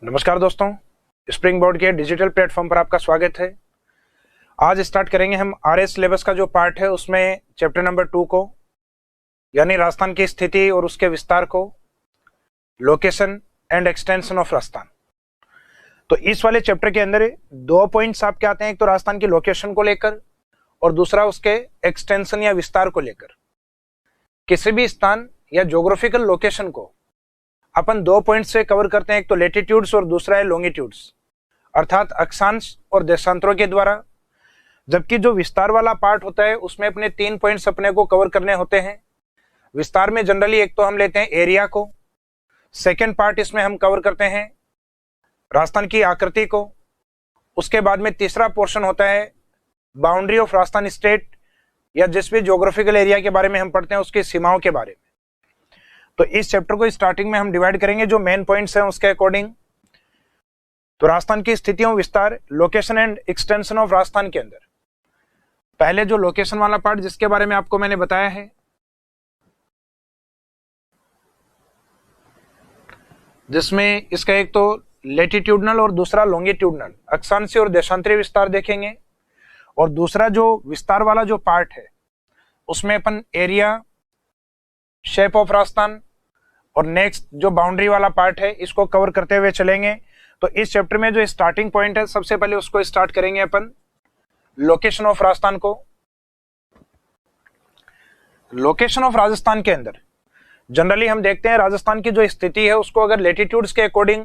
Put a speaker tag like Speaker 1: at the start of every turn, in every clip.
Speaker 1: नमस्कार दोस्तों, spring board के डिजिटल प्लेटफॉर्म पर आपका स्वागत है। आज स्टार्ट करेंगे हम आरएस सिलेबस का जो पार्ट है उसमें चैप्टर नंबर 2 को, यानी राजस्थान की स्थिति और उसके विस्तार को, location and extension of Rajasthan. तो इस वाले चैप्टर के अंदर 2 पॉइंट्स आपके आते हैं, एक तो राजस्थान की लोकेशन को लेकर और दूसरा उसके एक्सटेंशन या विस्तार को लेकर। किसी भी स्थान या ज्योग्राफिकल लोकेशन को अपन 2 पॉइंट से कवर करते हैं, एक तो लेटिट्यूड्स और दूसरा है लॉन्गिट्यूड्स, अर्थात अक्षांश और देशांतरों के द्वारा। जबकि जो विस्तार वाला पार्ट होता है उसमें अपने 3 पॉइंट्स अपने को कवर करने होते हैं। विस्तार में जनरली एक तो हम लेते हैं एरिया को, सेकेंड पार्ट इसमें हम कवर करते हैं राजस्थान की आकृति को, उसके बाद में तीसरा पोर्शन होता है बाउंड्री ऑफ राजस्थान स्टेट, या जिस भी ज्योग्राफिकल एरिया के बारे में हम पढ़ते हैं उसकी सीमाओं के बारे में। तो इस चैप्टर को स्टार्टिंग में हम डिवाइड करेंगे जो मेन पॉइंट्स हैं उसके अकॉर्डिंग। तो राजस्थान की स्थितियों, विस्तार, location and extension of Rajasthan के अंदर पहले जो लोकेशन वाला पार्ट जिसके बारे में आपको मैंने बताया है, जिसमें इसका एक तो लेटिट्यूडनल और दूसरा लॉन्गिट्यूडनल अक्षांशीय और देशांतरीय विस्तार देखेंगे, और दूसरा जो विस्तार वाला जो पार्ट है उसमें अपन एरिया, शेप ऑफ राजस्थान और नेक्स्ट जो बाउंड्री वाला पार्ट है इसको कवर करते हुए चलेंगे। तो इस चैप्टर में जो स्टार्टिंग पॉइंट है सबसे पहले उसको स्टार्ट करेंगे अपन लोकेशन ऑफ राजस्थान को। लोकेशन ऑफ राजस्थान के अंदर जनरली हम देखते हैं राजस्थान की जो स्थिति है उसको अगर लेटिट्यूड्स के अकॉर्डिंग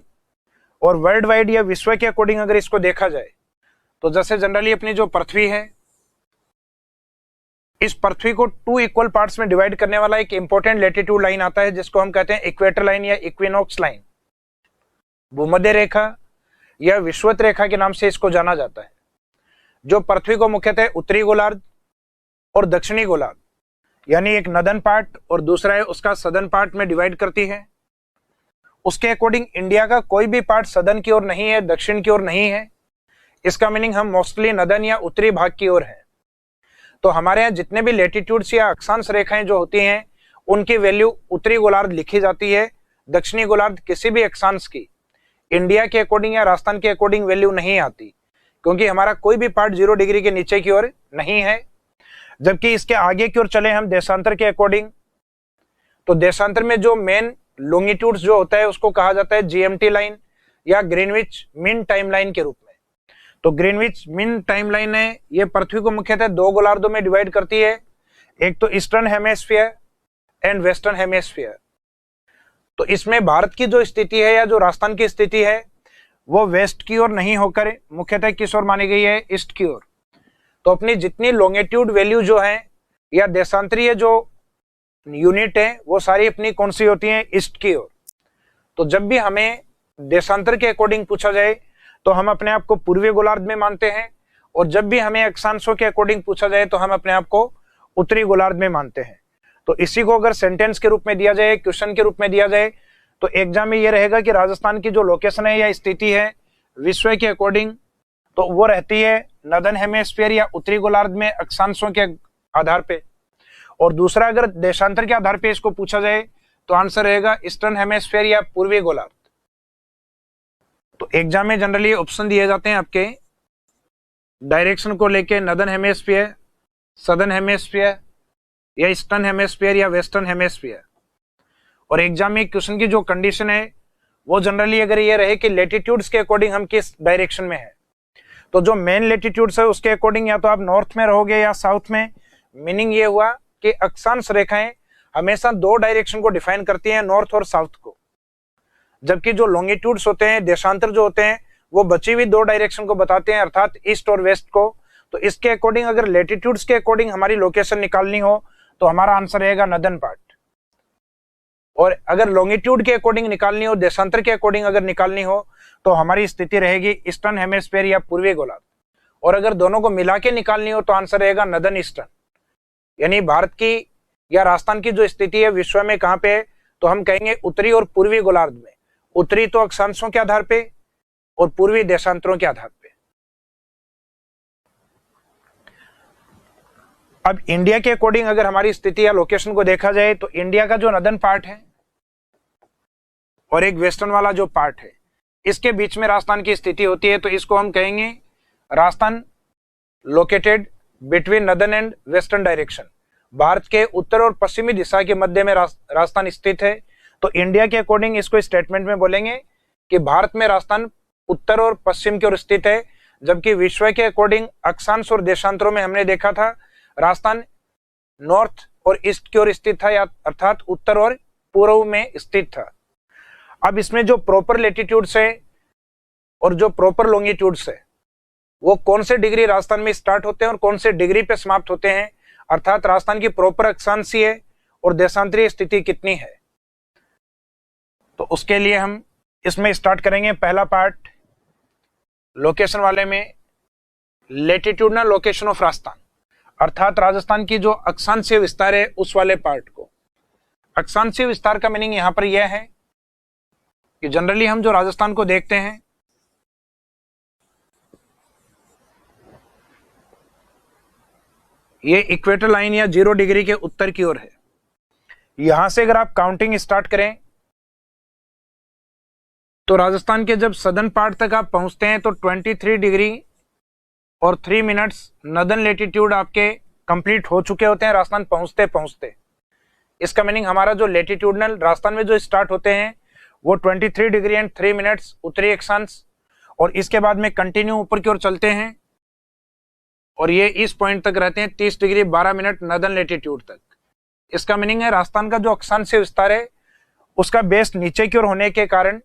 Speaker 1: और वर्ल्ड वाइड या विश्व के अकॉर्डिंग अगर इसको देखा जाए तो जैसे जनरली अपनी जो पृथ्वी है, इस पृथ्वी को 2 इक्वल पार्ट्स में डिवाइड करने वाला एक इंपॉर्टेंट लेटिट्यूड लाइन आता है जिसको हम कहते हैं इक्वेटर लाइन या इक्विनॉक्स लाइन। भूमध्य रेखा या विषुवत रेखा के नाम से इसको जाना जाता है, जो पृथ्वी को मुख्यतः उत्तरी गोलार्ध और दक्षिणी गोलार्ध, यानी एक नदन पार्ट और दूसरा है उसका सदन पार्ट में डिवाइड करती है। उसके अकॉर्डिंग इंडिया का कोई भी पार्ट सदन की ओर नहीं है, दक्षिण की ओर नहीं है। इसका मीनिंग हम मोस्टली नदन या उत्तरी भाग की ओर है। तो हमारे यहाँ जितने भी लेटिट्यूड्स या अक्षांश रेखाएं जो होती हैं उनकी वैल्यू उत्तरी गोलार्ध लिखी जाती है, दक्षिणी गोलार्ध किसी भी अक्षांश की इंडिया के अकॉर्डिंग या राजस्थान के अकॉर्डिंग वैल्यू नहीं आती, क्योंकि हमारा कोई भी पार्ट 0 डिग्री के नीचे की ओर नहीं है। जबकि इसके आगे की ओर चले हम देशांतर के अकॉर्डिंग, तो देशांतर में जो मेन लॉन्गिट्यूड्स जो होता है उसको कहा जाता है जीएमटी लाइन या ग्रीनविच मीन टाइम लाइन के रूप में। तो ग्रीनविच मीन टाइम लाइन है, ये पृथ्वी को मुख्यतः 2 गोलार्धों में डिवाइड करती है, एक तो eastern hemisphere and western hemisphere. तो इसमें भारत की जो स्थिति है या जो राजस्थान की स्थिति है वो वेस्ट की ओर नहीं होकर मुख्यतः किस ओर मानी गई है, ईस्ट की ओर। तो अपनी जितनी लॉन्गिट्यूड वैल्यू जो है या देशांतरीय जो यूनिट है वो सारी अपनी कौन सी होती है, ईस्ट की ओर। तो जब भी हमें देशांतर के अकॉर्डिंग पूछा जाए तो हम अपने आप को पूर्वी गोलार्ध में मानते हैं, और जब भी हमें अक्षांशों के अकॉर्डिंग पूछा जाए तो हम अपने आप को उत्तरी गोलार्ध में मानते हैं। तो इसी को अगर सेंटेंस के रूप में दिया जाए, क्वेश्चन के रूप में दिया जाए, तो एग्जाम में ये रहेगा कि राजस्थान की जो लोकेशन है या स्थिति है विश्व के अकॉर्डिंग तो वो रहती है नदन हेमिस्फीयर या उत्तरी गोलार्ध में अक्षांशों के आधार पे, और दूसरा अगर देशांतर के आधार पे इसको पूछा जाए तो आंसर रहेगा ईस्टर्न हेमिस्फीयर या पूर्वी गोलार्ध। तो एग्जाम में जनरली ऑप्शन दिए जाते हैं आपके डायरेक्शन को लेके, नदन हेमिस्फीयर, सदर्न हेमिस्फीयर या ईस्टर्न हेमिस्फीयर या वेस्टर्न हेमिस्फीयर। और एग्जाम में क्वेश्चन की जो कंडीशन है वो जनरली अगर ये रहे कि लेटिट्यूड्स के अकॉर्डिंग हम किस डायरेक्शन में है, तो जो मेन लेटिट्यूड्स है उसके अकॉर्डिंग या तो आप नॉर्थ में रहोगे या साउथ में। मीनिंग ये हुआ कि अक्षांश रेखाएं हमेशा 2 डायरेक्शन को डिफाइन करती हैं, नॉर्थ और साउथ को, जबकि जो लॉन्गिट्यूड्स होते हैं, देशांतर जो होते हैं, वो बची हुई 2 डायरेक्शन को बताते हैं, अर्थात ईस्ट और वेस्ट को। तो इसके अकॉर्डिंग अगर लेटिट्यूड्स के अकॉर्डिंग हमारी लोकेशन निकालनी हो तो हमारा आंसर रहेगा नदन पार्ट, और अगर लॉन्गिट्यूड के अकॉर्डिंग निकालनी हो, देशांतर के अकॉर्डिंग अगर निकालनी हो तो हमारी स्थिति रहेगी ईस्टर्न हेमिस्फीयर या पूर्वी गोलार्ध, और अगर दोनों को मिला के निकालनी हो तो आंसर रहेगा नदन ईस्टर्न। यानी भारत की या राजस्थान की जो स्थिति है विश्व में कहां पे है, तो हम कहेंगे उत्तरी और पूर्वी गोलार्ध में। उत्तरी तो अक्षांशों के आधार पे और पूर्वी देशांतरों के आधार पे। अब इंडिया के अकॉर्डिंग अगर हमारी स्थिति या लोकेशन को देखा जाए तो इंडिया का जो नदन पार्ट है और एक वेस्टर्न वाला जो पार्ट है, इसके बीच में राजस्थान की स्थिति होती है, तो इसको हम कहेंगे Rajasthan located between northern and western direction. Bharat के उत्तर और पश्चिमी दिशा के मध्य में राजस्थान स्थित है। तो इंडिया के अकॉर्डिंग इसको स्टेटमेंट में बोलेंगे कि भारत में राजस्थान उत्तर और पश्चिम की ओर स्थित है, जबकि विश्व के अकॉर्डिंग अक्षांश और देशांतरों में हमने देखा था राजस्थान नॉर्थ और ईस्ट की ओर स्थित था, या अर्थात उत्तर और पूर्व में स्थित था। अब इसमें जो प्रॉपर लेटीट्यूड्स है और जो प्रॉपर लॉन्गिट्यूड्स है वो कौन से डिग्री राजस्थान में स्टार्ट होते हैं और कौन से डिग्री पे समाप्त होते हैं, अर्थात राजस्थान की प्रॉपर अक्षांशीय और देशांतरीय स्थिति कितनी है। तो उसके लिए हम इसमें स्टार्ट करेंगे। पहला पार्ट लोकेशन वाले में लेटीट्यूडनल लोकेशन ऑफ राजस्थान, अर्थात राजस्थान की जो अक्षांशीय विस्तार है उस वाले पार्ट को। अक्षांशीय विस्तार का मीनिंग यहां पर यह है कि जनरली हम जो राजस्थान को देखते हैं ये इक्वेटर लाइन या 0 डिग्री के उत्तर की ओर है। यहां से अगर आप काउंटिंग स्टार्ट करें तो राजस्थान के जब सदर्न पार्ट तक आप पहुंचते हैं तो 23 डिग्री और 3 मिनट्स नदर्न लेटीट्यूड आपके कंप्लीट हो चुके होते हैं राजस्थान पहुंचते पहुंचते। इसका मीनिंग हमारा जो लेटीट्यूडनल राजस्थान में जो स्टार्ट होते हैं वो 23 डिग्री एंड 3 मिनट्स उत्तरी अक्षांश, और इसके बाद में कंटिन्यू ऊपर की ओर चलते हैं और ये इस पॉइंट तक रहते हैं 30 डिग्री 12 मिनट नदर्न लेटीट्यूड तक। इसका मीनिंग है राजस्थान का जो अक्षांशीय विस्तार है उसका बेस नीचे की ओर होने के कारण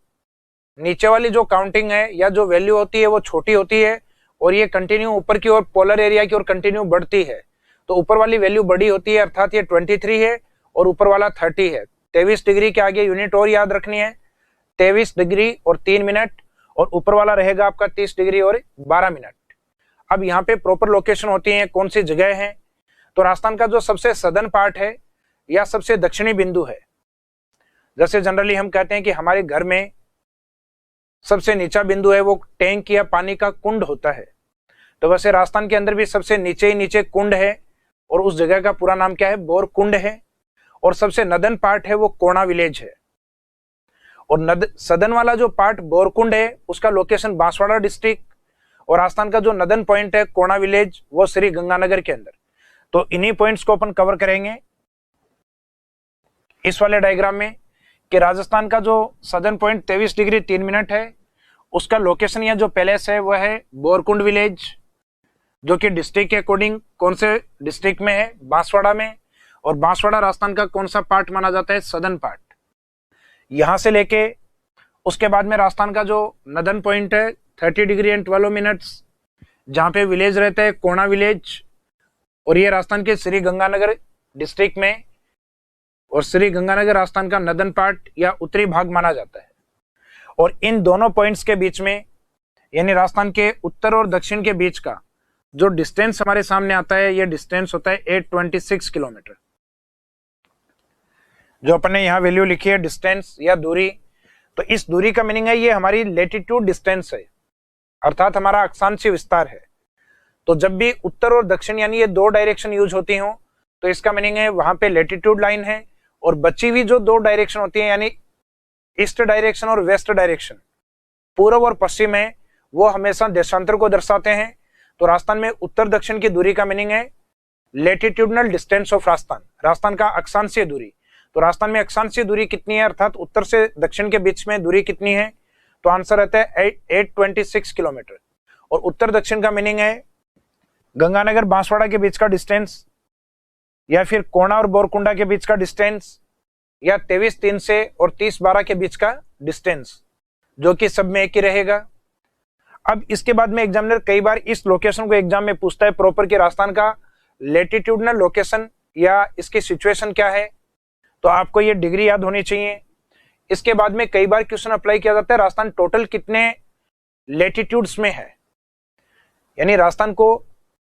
Speaker 1: नीचे वाली जो काउंटिंग है या जो वैल्यू होती है वो छोटी होती है, और ये कंटिन्यू ऊपर की ओर पोलर एरिया की ओर कंटिन्यू बढ़ती है। तो ऊपर वाली वैल्यू बड़ी होती है, अर्थात ये 23 है और ऊपर वाला 30 है। 23 डिग्री के आगे यूनिट और याद रखनी है, 23 डिग्री और 3 मिनट, और ऊपर वाला रहेगा आपका 30 डिग्री और 12 मिनट। अब यहाँ पे प्रॉपर लोकेशन होती है, कौन सी जगह है। तो राजस्थान का जो सबसे सदर्न पार्ट है या सबसे दक्षिणी बिंदु है, जैसे जनरली हम कहते हैं कि हमारे घर में सबसे नीचा बिंदु है वो टैंक या पानी का कुंड होता है, तो वैसे राजस्थान के अंदर भी सबसे नीचे ही नीचे कुंड है, और उस जगह का पूरा नाम क्या है, बोर कुंड है। और सबसे नदन पार्ट है वो कोणा विलेज है, और सदन वाला जो पार्ट बोरकुंड है उसका लोकेशन बांसवाड़ा डिस्ट्रिक्ट, और राजस्थान का जो नदन पॉइंट है कोणा विलेज वो श्री गंगानगर के अंदर। तो इन्हीं पॉइंट्स को अपन कवर करेंगे इस वाले डायग्राम में कि राजस्थान का जो सदर्न पॉइंट 23 डिग्री 3 मिनट है उसका लोकेशन या जो पैलेस है वह है बोरकुंड विलेज, जो कि डिस्ट्रिक्ट के अकॉर्डिंग कौन से डिस्ट्रिक्ट में है, बांसवाड़ा में। और बांसवाड़ा राजस्थान का कौन सा पार्ट माना जाता है, सदर्न पार्ट। यहां से लेके उसके बाद में राजस्थान का जो नदर्न पॉइंट है 30 डिग्री एंड 12 मिनट्स, जहां पे विलेज रहता है कोणा विलेज, और ये राजस्थान के श्री गंगानगर डिस्ट्रिक्ट में, और श्री गंगानगर राजस्थान का नदर्न पार्ट या उत्तरी भाग माना जाता है। और इन दोनों पॉइंट्स के बीच में यानी राजस्थान के उत्तर और दक्षिण के बीच का जो डिस्टेंस हमारे सामने आता है ये डिस्टेंस होता है 826 किलोमीटर। जो अपन ने यहाँ वैल्यू लिखी है डिस्टेंस या दूरी, तो इस दूरी का मीनिंग है ये हमारी लेटीट्यूड डिस्टेंस है, अर्थात हमारा अक्षांशीय विस्तार है। तो जब भी उत्तर और दक्षिण यानी ये दो डायरेक्शन यूज होती हो तो इसका मीनिंग है वहां पे लेटीट्यूड लाइन है, और बची हुई जो दो डायरेक्शन होती है यानी ईस्ट डायरेक्शन और वेस्ट डायरेक्शन, पूर्व और पश्चिम है, वो हमेशा देशांतर को दर्शाते हैं। तो राजस्थान में उत्तर दक्षिण की दूरी का मीनिंग है latitudinal distance of Rajasthan, Rajasthan का अक्षांशीय दूरी। तो राजस्थान में अक्षांशीय दूरी कितनी है, अर्थात उत्तर से दक्षिण के बीच में दूरी कितनी है, तो आंसर रहता है 826 किलोमीटर। और उत्तर दक्षिण का मीनिंग है गंगानगर बांसवाड़ा के बीच का डिस्टेंस, या फिर कोणा और बोरकुंडा के बीच का डिस्टेंस, या 23-3 से और 30-12 के बीच का डिस्टेंस, जो कि सब में एक ही रहेगा। अब इसके बाद में एग्जामिनर कई बार इस लोकेशन को एग्जाम में पूछता है प्रॉपर कि राजस्थान का लेटीट्यूडनल लोकेशन या इसकी सिचुएशन क्या है, तो आपको ये डिग्री याद होनी चाहिए। इसके बाद में कई बार क्वेश्चन अप्लाई किया जाता है राजस्थान टोटल कितने लेटीट्यूड्स में है, यानी राजस्थान को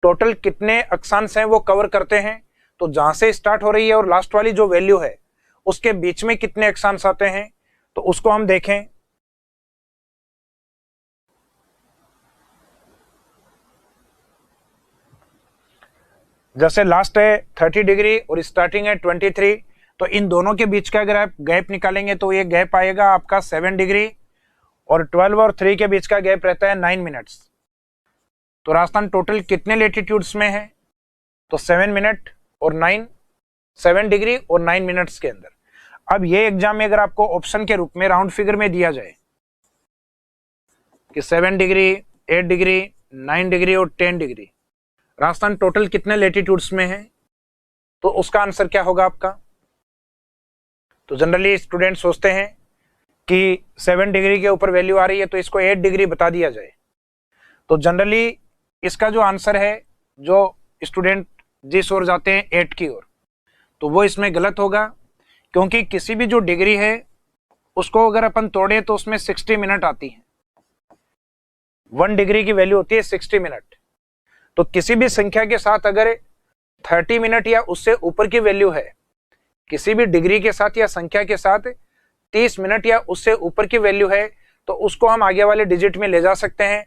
Speaker 1: टोटल कितने अक्षांश हैं वो कवर करते हैं। तो जहां से स्टार्ट हो रही है और लास्ट वाली जो वैल्यू है उसके बीच में कितने अक्षांश आते हैं, तो उसको हम देखें। जैसे लास्ट है 30 डिग्री और स्टार्टिंग है 23, तो इन दोनों के बीच का अगर आप गैप निकालेंगे तो ये गैप आएगा आपका 7 डिग्री, और 12 और 3 के बीच का गैप रहता है 9 मिनट्स। तो राजस्थान टोटल कितने लेटीट्यूड्स में है? तो 7 मिनट और 9, 7 डिग्री और 9 मिनट्स के अंदर। अब ये एग्जाम में अगर आपको ऑप्शन के रूप में राउंड फिगर में दिया जाए कि 7 डिग्री, 8 डिग्री, 9 डिग्री और 10 डिग्री, राजस्थान टोटल कितने लेटीट्यूड्स में है, तो उसका आंसर क्या होगा आपका? तो जनरली स्टूडेंट सोचते हैं कि 7 डिग्री के ऊपर वैल्यू आ रही है तो इसको 8 डिग्री बता दिया जाए। तो जनरली इसका जो आंसर है, जो स्टूडेंट जिस ओर जाते हैं 8 की ओर, तो वो इसमें गलत होगा, क्योंकि किसी भी जो डिग्री है उसको अगर अपन तोड़े तो उसमें 60 मिनट आती है। 1 डिग्री की वैल्यू होती है 60 मिनट। तो किसी भी संख्या के साथ अगर 30 मिनट या उससे ऊपर की वैल्यू है, किसी भी डिग्री के साथ या संख्या के साथ 30 मिनट या उससे ऊपर की वैल्यू है, तो उसको हम आगे वाले डिजिट में ले जा सकते हैं।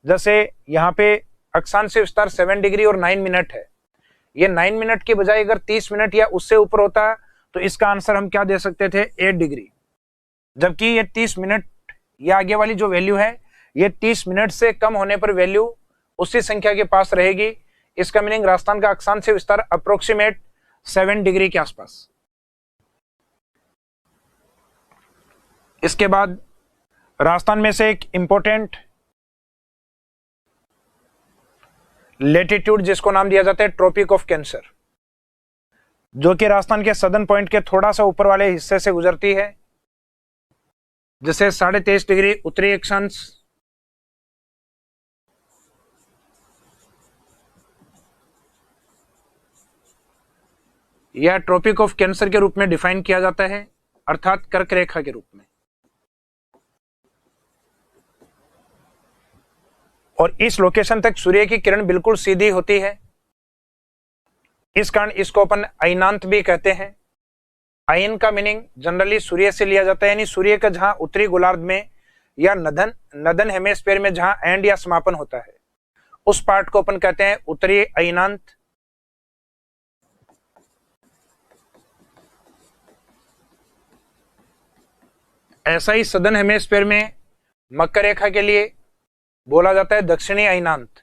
Speaker 1: जैसे यहाँ पे अक्षांश विस्तार 7 डिग्री और 9 मिनट है, ये 9 मिनट की बजाय अगर 30 मिनट या उससे ऊपर होता तो इसका आंसर हम क्या दे सकते थे? 8 डिग्री। जबकि ये 30 मिनट या आगे वाली जो वैल्यू है, ये 30 मिनट से कम होने पर वैल्यू उसी संख्या के पास रहेगी। इसका मीनिंग राजस्थान का अक्षांश विस्तार अप्रोक्सीमेट 7 डिग्री के आसपास। इसके बाद राजस्थान में से एक इंपॉर्टेंट लेटीट्यूड जिसको नाम दिया जाता है ट्रॉपिक ऑफ कैंसर, जो कि राजस्थान के सदर्न पॉइंट के थोड़ा सा ऊपर वाले हिस्से से गुजरती है, जैसे 23.5 डिग्री उत्तरी अक्षांश, यह ट्रॉपिक ऑफ कैंसर के रूप में डिफाइन किया जाता है, अर्थात कर्क रेखा के रूप में। और इस लोकेशन तक सूर्य की किरण बिल्कुल सीधी होती है, इस कारण इसको अपन अयनांत भी कहते हैं। अयन का मीनिंग जनरली सूर्य से लिया जाता है, यानी सूर्य का जहां उत्तरी गोलार्ध में या नदन हेमिस्फीयर में जहां एंड या समापन होता है, उस पार्ट को अपन कहते हैं उत्तरी अयनांत। ऐसा ही सदर्न हेमिस्फीयर में मकर रेखा के लिए बोला जाता है दक्षिणी अयनांत।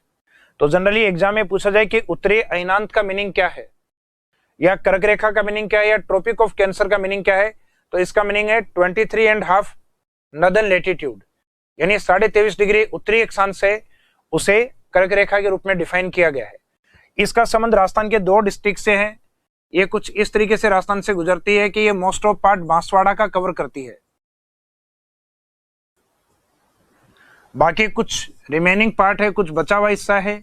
Speaker 1: तो जनरली एग्जाम में पूछा जाए कि उत्तरी अयनांत का मीनिंग क्या है, या कर्क रेखा का मीनिंग क्या है, या ट्रॉपिक ऑफ कैंसर का मीनिंग क्या है, तो इसका मीनिंग है 23.5 नदन लेटीट्यूड, यानी 23.5 डिग्री उत्तरी अक्षांश से उसे कर्क रेखा के रूप में डिफाइन किया गया है। इसका संबंध राजस्थान के 2 डिस्ट्रिक्ट से है। ये कुछ इस तरीके से राजस्थान से गुजरती है कि ये मोस्ट ऑफ पार्ट बांसवाड़ा का कवर करती है, बाकी कुछ रिमेनिंग पार्ट है, कुछ बचा हुआ हिस्सा है,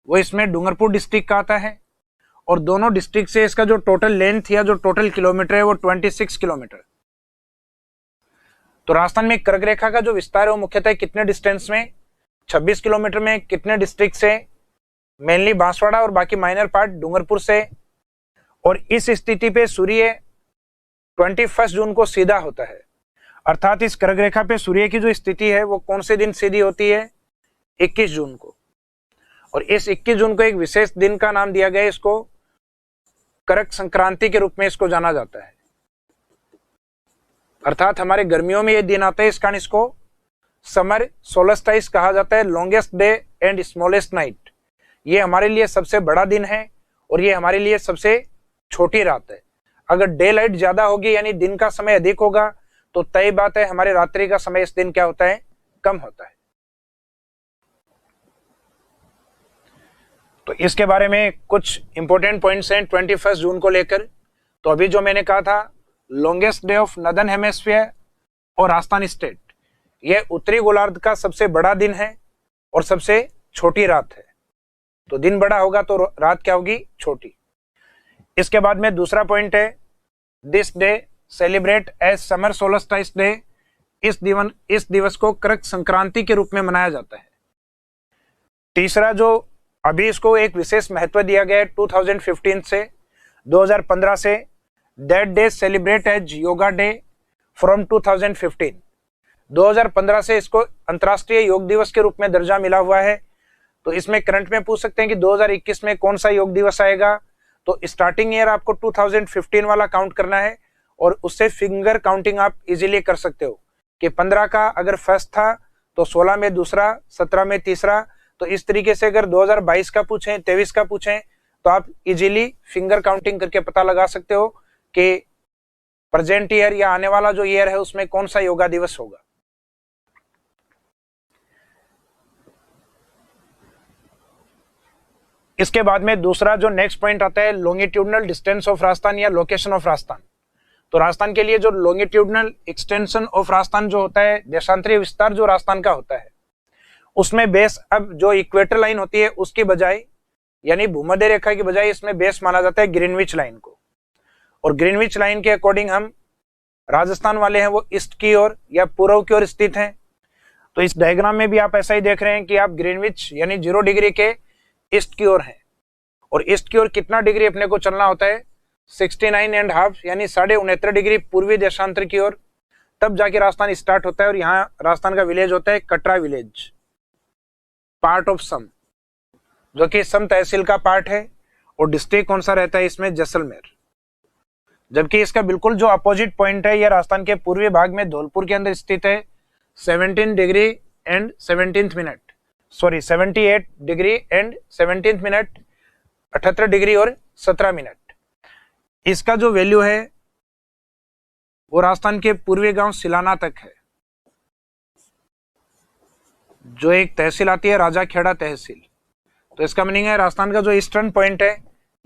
Speaker 1: वो इसमें डूंगरपुर डिस्ट्रिक्ट का आता है। और दोनों डिस्ट्रिक्ट से इसका जो टोटल लेंथ या जो टोटल किलोमीटर है वो 26 किलोमीटर। तो राजस्थान में कर्क रेखा का जो विस्तार है वो मुख्यतः कितने डिस्टेंस में? 26 किलोमीटर में। कितने डिस्ट्रिक्ट से? मेनली बांसवाड़ा और बाकी माइनर पार्ट डूंगरपुर से। और इस स्थिति पे सूर्य 21 जून को सीधा होता है, अर्थात इस कर्क रेखा पे सूर्य की जो स्थिति है वो कौन से दिन सीधी होती है? 21 जून को। और इस 21 जून को एक विशेष दिन का नाम दिया गया है, इसको कर्क संक्रांति के रूप में इसको जाना जाता है। अर्थात हमारे गर्मियों में ये दिन आता है, इस कारण इसको समर सोलस्टाइस कहा जाता है, longest day and smallest night. ये हमारे लिए सबसे बड़ा दिन है और ये हमारे लिए सबसे छोटी रात है। अगर डे लाइट ज्यादा होगी यानी दिन का समय अधिक होगा तो तय बात है हमारे रात्रि का समय इस दिन क्या होता है? कम होता है। तो इसके बारे में कुछ इंपॉर्टेंट पॉइंट्स हैं 21 जून को लेकर। तो अभी जो मैंने कहा था longest day of northern hemisphere और राजस्थान स्टेट, यह उत्तरी गोलार्ध का सबसे बड़ा दिन है और सबसे छोटी रात है। तो दिन बड़ा होगा तो रात क्या होगी? छोटी। इसके बाद में दूसरा पॉइंट है this day celebrate as summer solstice day. इस दिवस को कर्क संक्रांति के रूप में मनाया जाता है। तीसरा जो अभी इसको एक विशेष महत्व दिया गया है 2015 से 2015 से, that day celebrate as yoga day from 2015। 2015 से इसको अंतर्राष्ट्रीय योग दिवस के रूप में दर्जा मिला हुआ है। तो इसमें करंट में पूछ सकते हैं कि 2021 में कौन सा योग दिवस आएगा। तो स्टार्टिंग ईयर आपको 2015 वाला काउंट करना है और उससे फिंगर काउंटिंग आप इजीली कर सकते हो कि 15 का अगर फर्स्ट था तो 16 में दूसरा, 17 में तीसरा। तो इस तरीके से अगर 2022 का पूछें, 23 का पूछें तो आप इजीली फिंगर काउंटिंग करके पता लगा सकते हो कि प्रेजेंट ईयर या आने वाला जो ईयर है उसमें कौन सा योगा दिवस होगा। इसके बाद में दूसरा जो नेक्स्ट पॉइंट आता है लॉन्गिट्यूडनल डिस्टेंस ऑफ राजस्थान या लोकेशन ऑफ राजस्थान। तो राजस्थान के लिए जो लॉन्गिट्यूडनल एक्सटेंशन ऑफ राजस्थान जो होता है, देशांतरीय विस्तार जो राजस्थान का होता है, उसमें बेस अब जो इक्वेटर लाइन होती है उसकी बजाय यानी भूमध्य रेखा की बजाय इसमें बेस माना जाता है ग्रीनविच लाइन को। और ग्रीनविच लाइन के अकॉर्डिंग हम राजस्थान वाले हैं वो ईस्ट की ओर या पूर्व की ओर स्थित हैं। तो इस डायग्राम में भी आप ऐसा ही देख रहे हैं कि आप ग्रीनविच यानी 0 डिग्री के ईस्ट की ओर हैं। और ईस्ट की ओर कितना डिग्री अपने को चलना होता है, 69.5 यानी 69.5 डिग्री पूर्वी देशांतर की ओर, तब जाके राजस्थान स्टार्ट होता है। और यहाँ राजस्थान का विलेज होता है Katra village, part of some, जो कि सम तहसील का पार्ट है। और डिस्ट्रिक्ट कौन सा रहता है इसमें, जैसलमेर। जबकि इसका बिल्कुल जो अपोजिट पॉइंट है ये राजस्थान के पूर्वी भाग में धौलपुर के अंदर स्थित है, 17 degree and 17 minute, sorry 78 degree and 17 minute, 78 degree और 17 मिनट। इसका जो वैल्यू है वो राजस्थान के पूर्वी गांव सिलाना तक है, जो एक तहसील आती है राजाखेड़ा तहसील। तो इसका मीनिंग है राजस्थान का जो ईस्टर्न पॉइंट है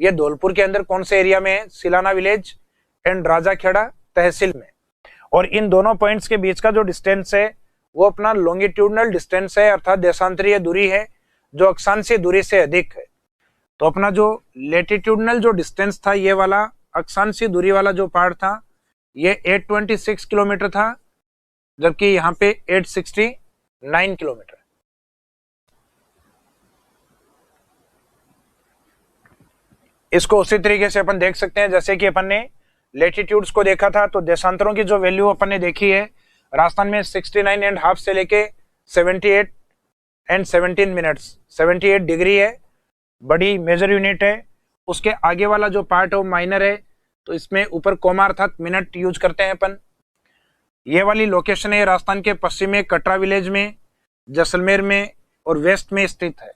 Speaker 1: ये धौलपुर के अंदर कौन से एरिया में है, सिलाना विलेज एंड राजाखेड़ा तहसील में। और इन दोनों पॉइंट्स के बीच का जो डिस्टेंस है वो अपना लॉन्गिट्यूडनल डिस्टेंस है, अर्थात देशांतरीय दूरी है, जो अक्षांशीय दूरी से अधिक है। तो अपना जो लेटिट्यूडनल जो डिस्टेंस था ये वाला अक्षांशीय दूरी वाला जो पार्ट था ये 826 किलोमीटर था, जबकि यहाँ पे 869 किलोमीटर। इसको उसी तरीके से अपन देख सकते हैं जैसे कि अपन ने लेटिट्यूड्स को देखा था। तो देशांतरों की जो वैल्यू अपन ने देखी है राजस्थान में 69.5 से लेके 78 एंड 17 मिनट्स, 78 डिग्री है, बड़ी मेजर यूनिट है। उसके आगे वाला जो पार्ट है वो माइनर है, तो इसमें ऊपर कोमा अर्थात मिनट यूज करते हैं अपन। ये वाली लोकेशन है राजस्थान के पश्चिम में कटरा विलेज में, जैसलमेर में और वेस्ट में स्थित है।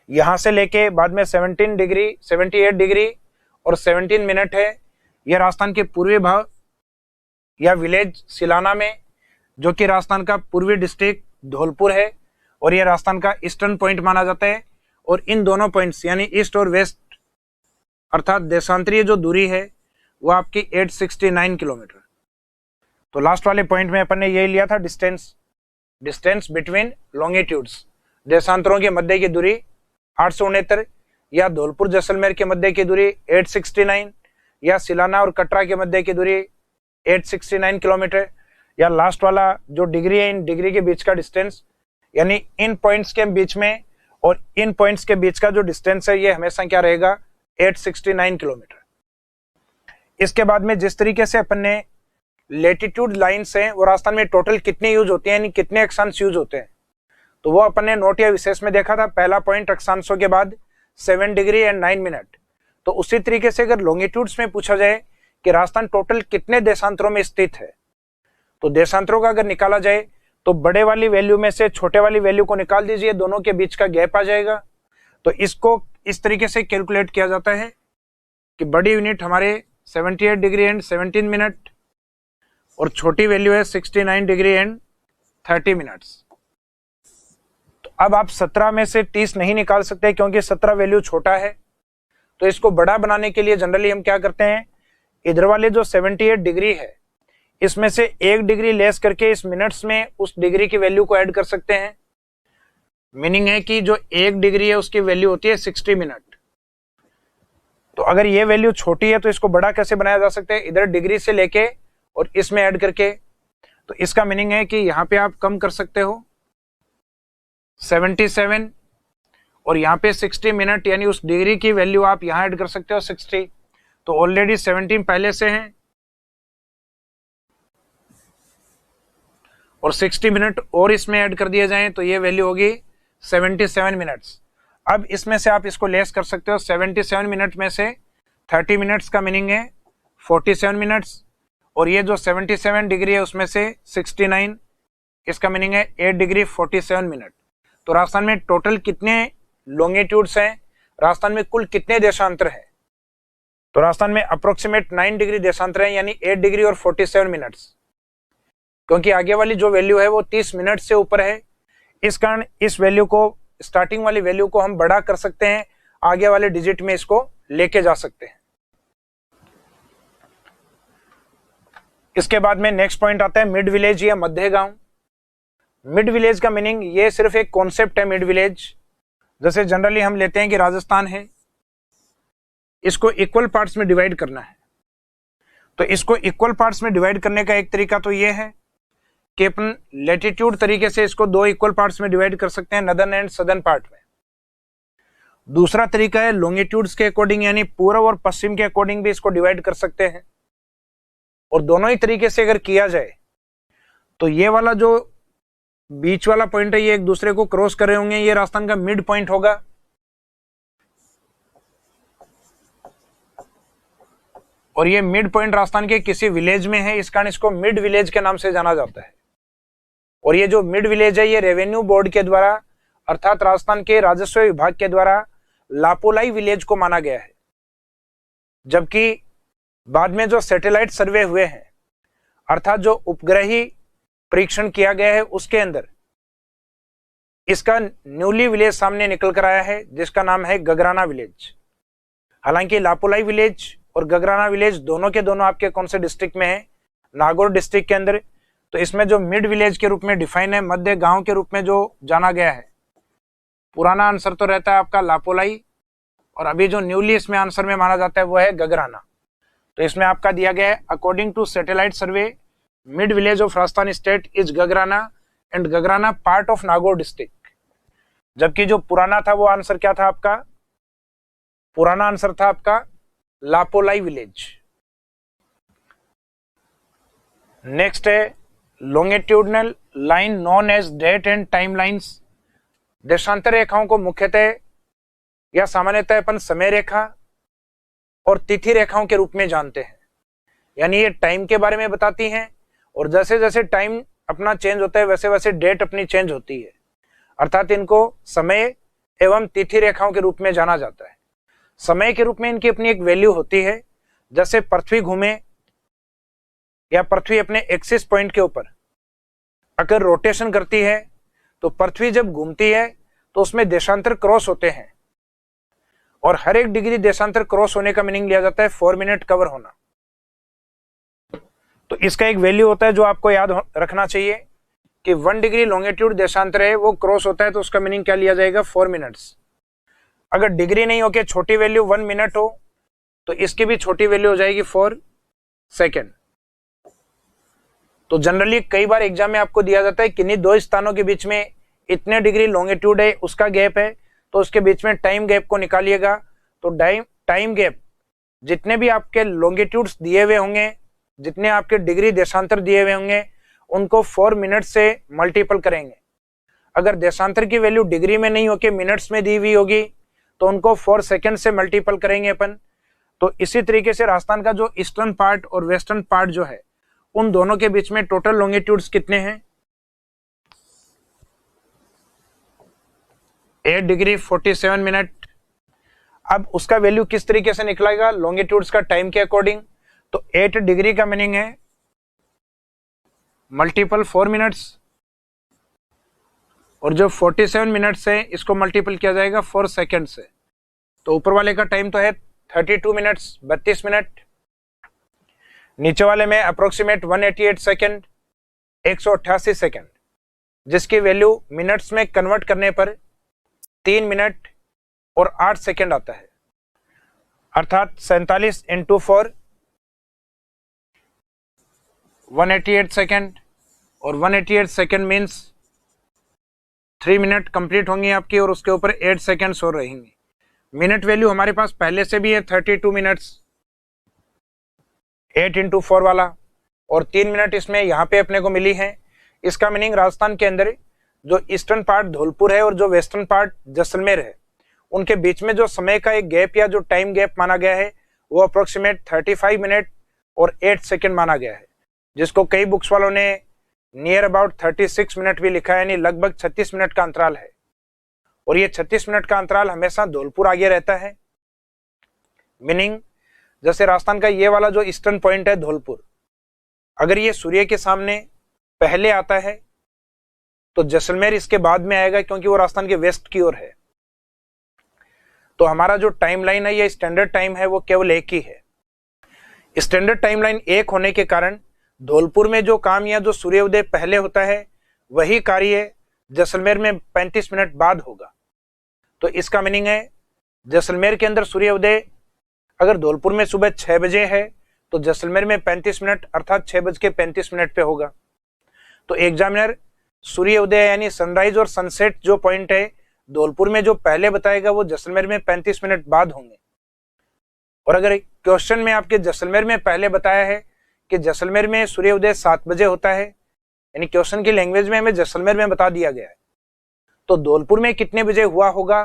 Speaker 1: यहाँ से लेके बाद में 17 डिग्री, 78 डिग्री और 17 मिनट है, यह राजस्थान के पूर्वी भाग या विलेज सिलाना में, जो कि राजस्थान का पूर्वी डिस्ट्रिक्ट धौलपुर है और यह राजस्थान का ईस्टर्न पॉइंट माना जाता है। और इन दोनों पॉइंट्स यानी ईस्ट और वेस्ट अर्थात देशांतरीय जो दूरी है वो आपकी 869 किलोमीटर। तो लास्ट वाले पॉइंट में अपन ने यही लिया था डिस्टेंस बिटवीन लॉन्गिट्यूड्स, देशांतरों के मध्य की दूरी 869 या धौलपुर जैसलमेर के मध्य की दूरी 869 या सिलाना और कटरा के मध्य की दूरी 869 किलोमीटर, या लास्ट वाला जो डिग्री है इन डिग्री के बीच का डिस्टेंस यानी इन पॉइंट्स के बीच में और इन पॉइंट्स के बीच का जो डिस्टेंस है ये हमेशा क्या रहेगा, 869 किलोमीटर। इसके बाद में जिस तरीके से अपन ने लेटिट्यूड लाइंस हैं वो राजस्थान में टोटल कितनी यूज होती हैं यानी कितने अक्षांश यूज होते हैं, तो वो अपन ने नोट या विशेष में देखा था। पहला पॉइंट अक्षांशों के बाद 7 डिग्री एंड 9 मिनट। तो उसी तरीके से अगर लॉन्गिट्यूड्स में पूछा जाए कि राजस्थान टोटल कितने देशांतरों में स्थित है, तो देशांतरों का अगर निकाला जाए तो बड़े वाली वैल्यू में से छोटे वाली वैल्यू को निकाल दीजिए, दोनों के बीच का गैप आ जाएगा। तो इसको इस तरीके से कैलकुलेट किया जाता है कि बड़ी यूनिट हमारे 78 डिग्री एंड 17 मिनट और छोटी वैल्यू है 69 डिग्री एंड 30 मिनट्स। तो अब आप 17 में से 30 नहीं निकाल सकते क्योंकि 17 वैल्यू छोटा है। तो इसको बड़ा बनाने के लिए जनरली हम क्या करते हैं, इधर वाले जो 78 डिग्री है इसमें से 1 डिग्री लेस करके इस मिनट्स में उस डिग्री की वैल्यू को ऐड कर सकते हैं। मीनिंग है कि जो 1 डिग्री है उसकी वैल्यू होती है 60 मिनट। तो अगर ये वैल्यू छोटी है तो इसको बड़ा कैसे बनाया जा सकता है, इधर डिग्री से लेके और इसमें ऐड करके। तो इसका मीनिंग है कि यहाँ पे आप कम कर सकते हो 77 और यहाँ पे 60 मिनट यानी उस डिग्री की वैल्यू आप यहाँ ऐड कर सकते हो 60। तो ऑलरेडी 17 पहले से हैं और 60 मिनट और इसमें ऐड कर दिए जाएं तो ये वैल्यू होगी 77 मिनट्स। अब इसमें से आप इसको लेस कर सकते हो, 77 मिनट में से 30 मिनट्स का मीनिंग है 47 मिनट्स और ये जो 77 डिग्री है उसमें से 69 इसका मीनिंग है 8 डिग्री 47 मिनट। तो राजस्थान में टोटल कितने लॉन्गिट्यूड्स हैं, राजस्थान में कुल कितने देशांतर है? तो राजस्थान में अप्रोक्सीमेट 9 डिग्री देशांतर है, यानी 8 डिग्री और 47 मिनट्स, क्योंकि आगे वाली जो वैल्यू है वो 30 मिनट से ऊपर है। इस कारण इस वैल्यू को, स्टार्टिंग वाली वैल्यू को हम बड़ा कर सकते हैं, आगे वाले डिजिट में इसको लेके जा सकते हैं। इसके बाद में नेक्स्ट पॉइंट आता है मिड विलेज या मध्य गांव। मिड विलेज का मीनिंग, ये सिर्फ एक कॉन्सेप्ट है मिड विलेज। जैसे जनरली हम लेते हैं कि राजस्थान है, इसको इक्वल पार्ट्स में डिवाइड करना है। तो इसको इक्वल पार्ट्स में डिवाइड करने का एक तरीका तो ये है कि अपन लैटिट्यूड तरीके से इसको 2 इक्वल पार्ट्स में डिवाइड कर सकते हैं, नदर्न एंड सदर्न पार्ट में। दूसरा तरीका है लॉन्गिट्यूड्स के अकॉर्डिंग, यानी पूर्व और पश्चिम के अकॉर्डिंग भी इसको डिवाइड कर सकते हैं। और दोनों ही तरीके से अगर किया जाए तो ये वाला जो बीच वाला पॉइंट है, ये एक दूसरे को क्रॉस कर रहे होंगे, ये राजस्थान का मिड पॉइंट होगा। और ये मिड पॉइंट राजस्थान के किसी विलेज में है, इस कारण इसको मिड विलेज के नाम से जाना जाता है। और ये जो मिड विलेज है, ये रेवेन्यू बोर्ड के द्वारा, अर्थात राजस्थान के राजस्व विभाग के द्वारा लापोलाई विलेज को माना गया है। जबकि बाद में जो सैटेलाइट सर्वे हुए हैं, अर्थात जो उपग्रही परीक्षण किया गया है, उसके अंदर इसका न्यूली विलेज सामने निकल कर आया है, जिसका नाम है गगराना विलेज। हालांकि लापोलाई विलेज और गगराना विलेज दोनों के दोनों आपके कौन से डिस्ट्रिक्ट में है? नागौर डिस्ट्रिक्ट के अंदर। तो इसमें जो मिड विलेज के रूप में डिफाइन है, मध्य गांव के रूप में जो जाना गया है, पुराना आंसर तो रहता है आपका लापोलाई, और अभी जो न्यूली इसमें आंसर में माना जाता है वो है गगराना। तो इसमें आपका दिया गया है according to satellite survey mid village of Rajasthan state is Gagrana and Gagrana part of Nagaur district. जबकि जो पुराना था वो आंसर क्या था आपका? पुराना आंसर था आपका लापोलाई विलेज। नेक्स्ट है longitudinal line known as date and time lines. देशांतर रेखाओं को मुख्यतः या सामान्यतः अपन समय रेखा और तिथि रेखाओं के रूप में जानते हैं। यानी ये टाइम के बारे में बताती हैं, और जैसे जैसे टाइम अपना चेंज होता है वैसे वैसे डेट अपनी चेंज होती है। अर्थात इनको समय एवं तिथि रेखाओं के रूप में जाना जाता है। समय के रूप में इनकी अपनी एक वैल्यू होती है। जैसे पृथ्वी घूमे या पृथ्वी अपने एक्सिस पॉइंट के ऊपर अगर रोटेशन करती है, तो पृथ्वी जब घूमती है तो उसमें देशांतर क्रॉस होते हैं, और हर एक डिग्री देशांतर क्रॉस होने का मीनिंग लिया जाता है 4 मिनट कवर होना। तो इसका एक वैल्यू होता है जो आपको याद रखना चाहिए कि 1 डिग्री लॉन्गिट्यूड देशांतर है, वो क्रॉस होता है, तो उसका मीनिंग क्या लिया जाएगा? 4 मिनट्स। अगर डिग्री नहीं होके छोटी वैल्यू 1 मिनट हो, तो इसकी भी छोटी वैल्यू हो जाएगी 4 सेकेंड। तो जनरली कई बार एग्जाम में आपको दिया जाता है किन्हीं 2 स्थानों के बीच में इतने डिग्री लॉन्गिट्यूड है, उसका गैप है, तो उसके बीच में टाइम गैप को निकालिएगा। तो टाइम गैप जितने भी आपके लॉन्गिट्यूड्स दिए हुए होंगे, जितने आपके डिग्री देशांतर दिए हुए होंगे, उनको 4 मिनट से मल्टीपल करेंगे। अगर देशांतर की वैल्यू डिग्री में नहीं होके मिनट्स में दी हुई होगी, तो उनको 4 सेकेंड से मल्टीपल करेंगे अपन। तो इसी तरीके से राजस्थान का जो ईस्टर्न पार्ट और वेस्टर्न पार्ट जो है, उन दोनों के बीच में टोटल लॉन्गिट्यूड्स कितने हैं? 8 डिग्री 47 मिनट। अब उसका वैल्यू किस तरीके से निकलेगा लॉन्गिट्यूड्स का टाइम के अकॉर्डिंग? तो 8 डिग्री का मीनिंग है मल्टीपल 4 मिनट्स, और जो 47 मिनट्स है इसको मल्टीपल किया जाएगा 4 सेकेंड से। तो ऊपर वाले का टाइम तो है 32 मिनट्स, 32 मिनट। नीचे वाले में अप्रोक्सीमेट 188 सेकेंड, 188 सेकेंड, जिसकी वैल्यू मिनट्स में कन्वर्ट करने पर 3 मिनट और 8 सेकेंड आता है। अर्थात 47 इंटू 4 188 सेकेंड, और 188 सेकेंड मीन्स 3 मिनट कंप्लीट होंगी आपकी, और उसके ऊपर 8 सेकेंड्स और रहेंगी। मिनट वैल्यू हमारे पास पहले से भी है 32 मिनट्स, 8 इंटू 4 वाला, और 3 मिनट इसमें यहाँ पे अपने को मिली है। इसका मीनिंग राजस्थान के अंदर जो ईस्टर्न पार्ट धौलपुर है और जो वेस्टर्न पार्ट जैसलमेर है, उनके बीच में जो समय का एक गैप या जो टाइम गैप माना गया है, वो अप्रोक्सीमेट 35 मिनट और 8 सेकेंड माना गया है, जिसको कई बुक्स वालों ने नियर अबाउट 36 मिनट भी लिखा है, यानी लगभग 36 मिनट का अंतराल है। और ये 36 मिनट का अंतराल हमेशा धौलपुर आगे रहता है। मीनिंग जैसे राजस्थान का ये वाला जो ईस्टर्न पॉइंट है धौलपुर, अगर ये सूर्य के सामने पहले आता है तो जैसलमेर इसके बाद में आएगा, क्योंकि वो राजस्थान के वेस्ट की ओर है। तो हमारा जो टाइमलाइन है, ये स्टैंडर्ड टाइम है, वो केवल एक ही है। स्टैंडर्ड टाइमलाइन एक होने के कारण धौलपुर में जो काम या जो सूर्योदय पहले होता है वही कार्य जैसलमेर में 35 मिनट बाद होगा। तो इसका मीनिंग है जैसलमेर के अंदर सूर्योदय अगर धौलपुर में सुबह 6 बजे है तो जैसलमेर में 35 मिनट अर्थात 6:35 पे होगा। तो एग्जामिनर सूर्योदय यानी सनराइज और सनसेट जो पॉइंट है धौलपुर में जो पहले बताएगा वो जैसलमेर में 35 मिनट बाद होंगे। और अगर क्वेश्चन में आपके जैसलमेर में पहले बताया है कि जैसलमेर में सूर्योदय 7 बजे होता है, यानी क्वेश्चन की लैंग्वेज में हमें जैसलमेर में बता दिया गया है, तो धौलपुर में कितने बजे हुआ होगा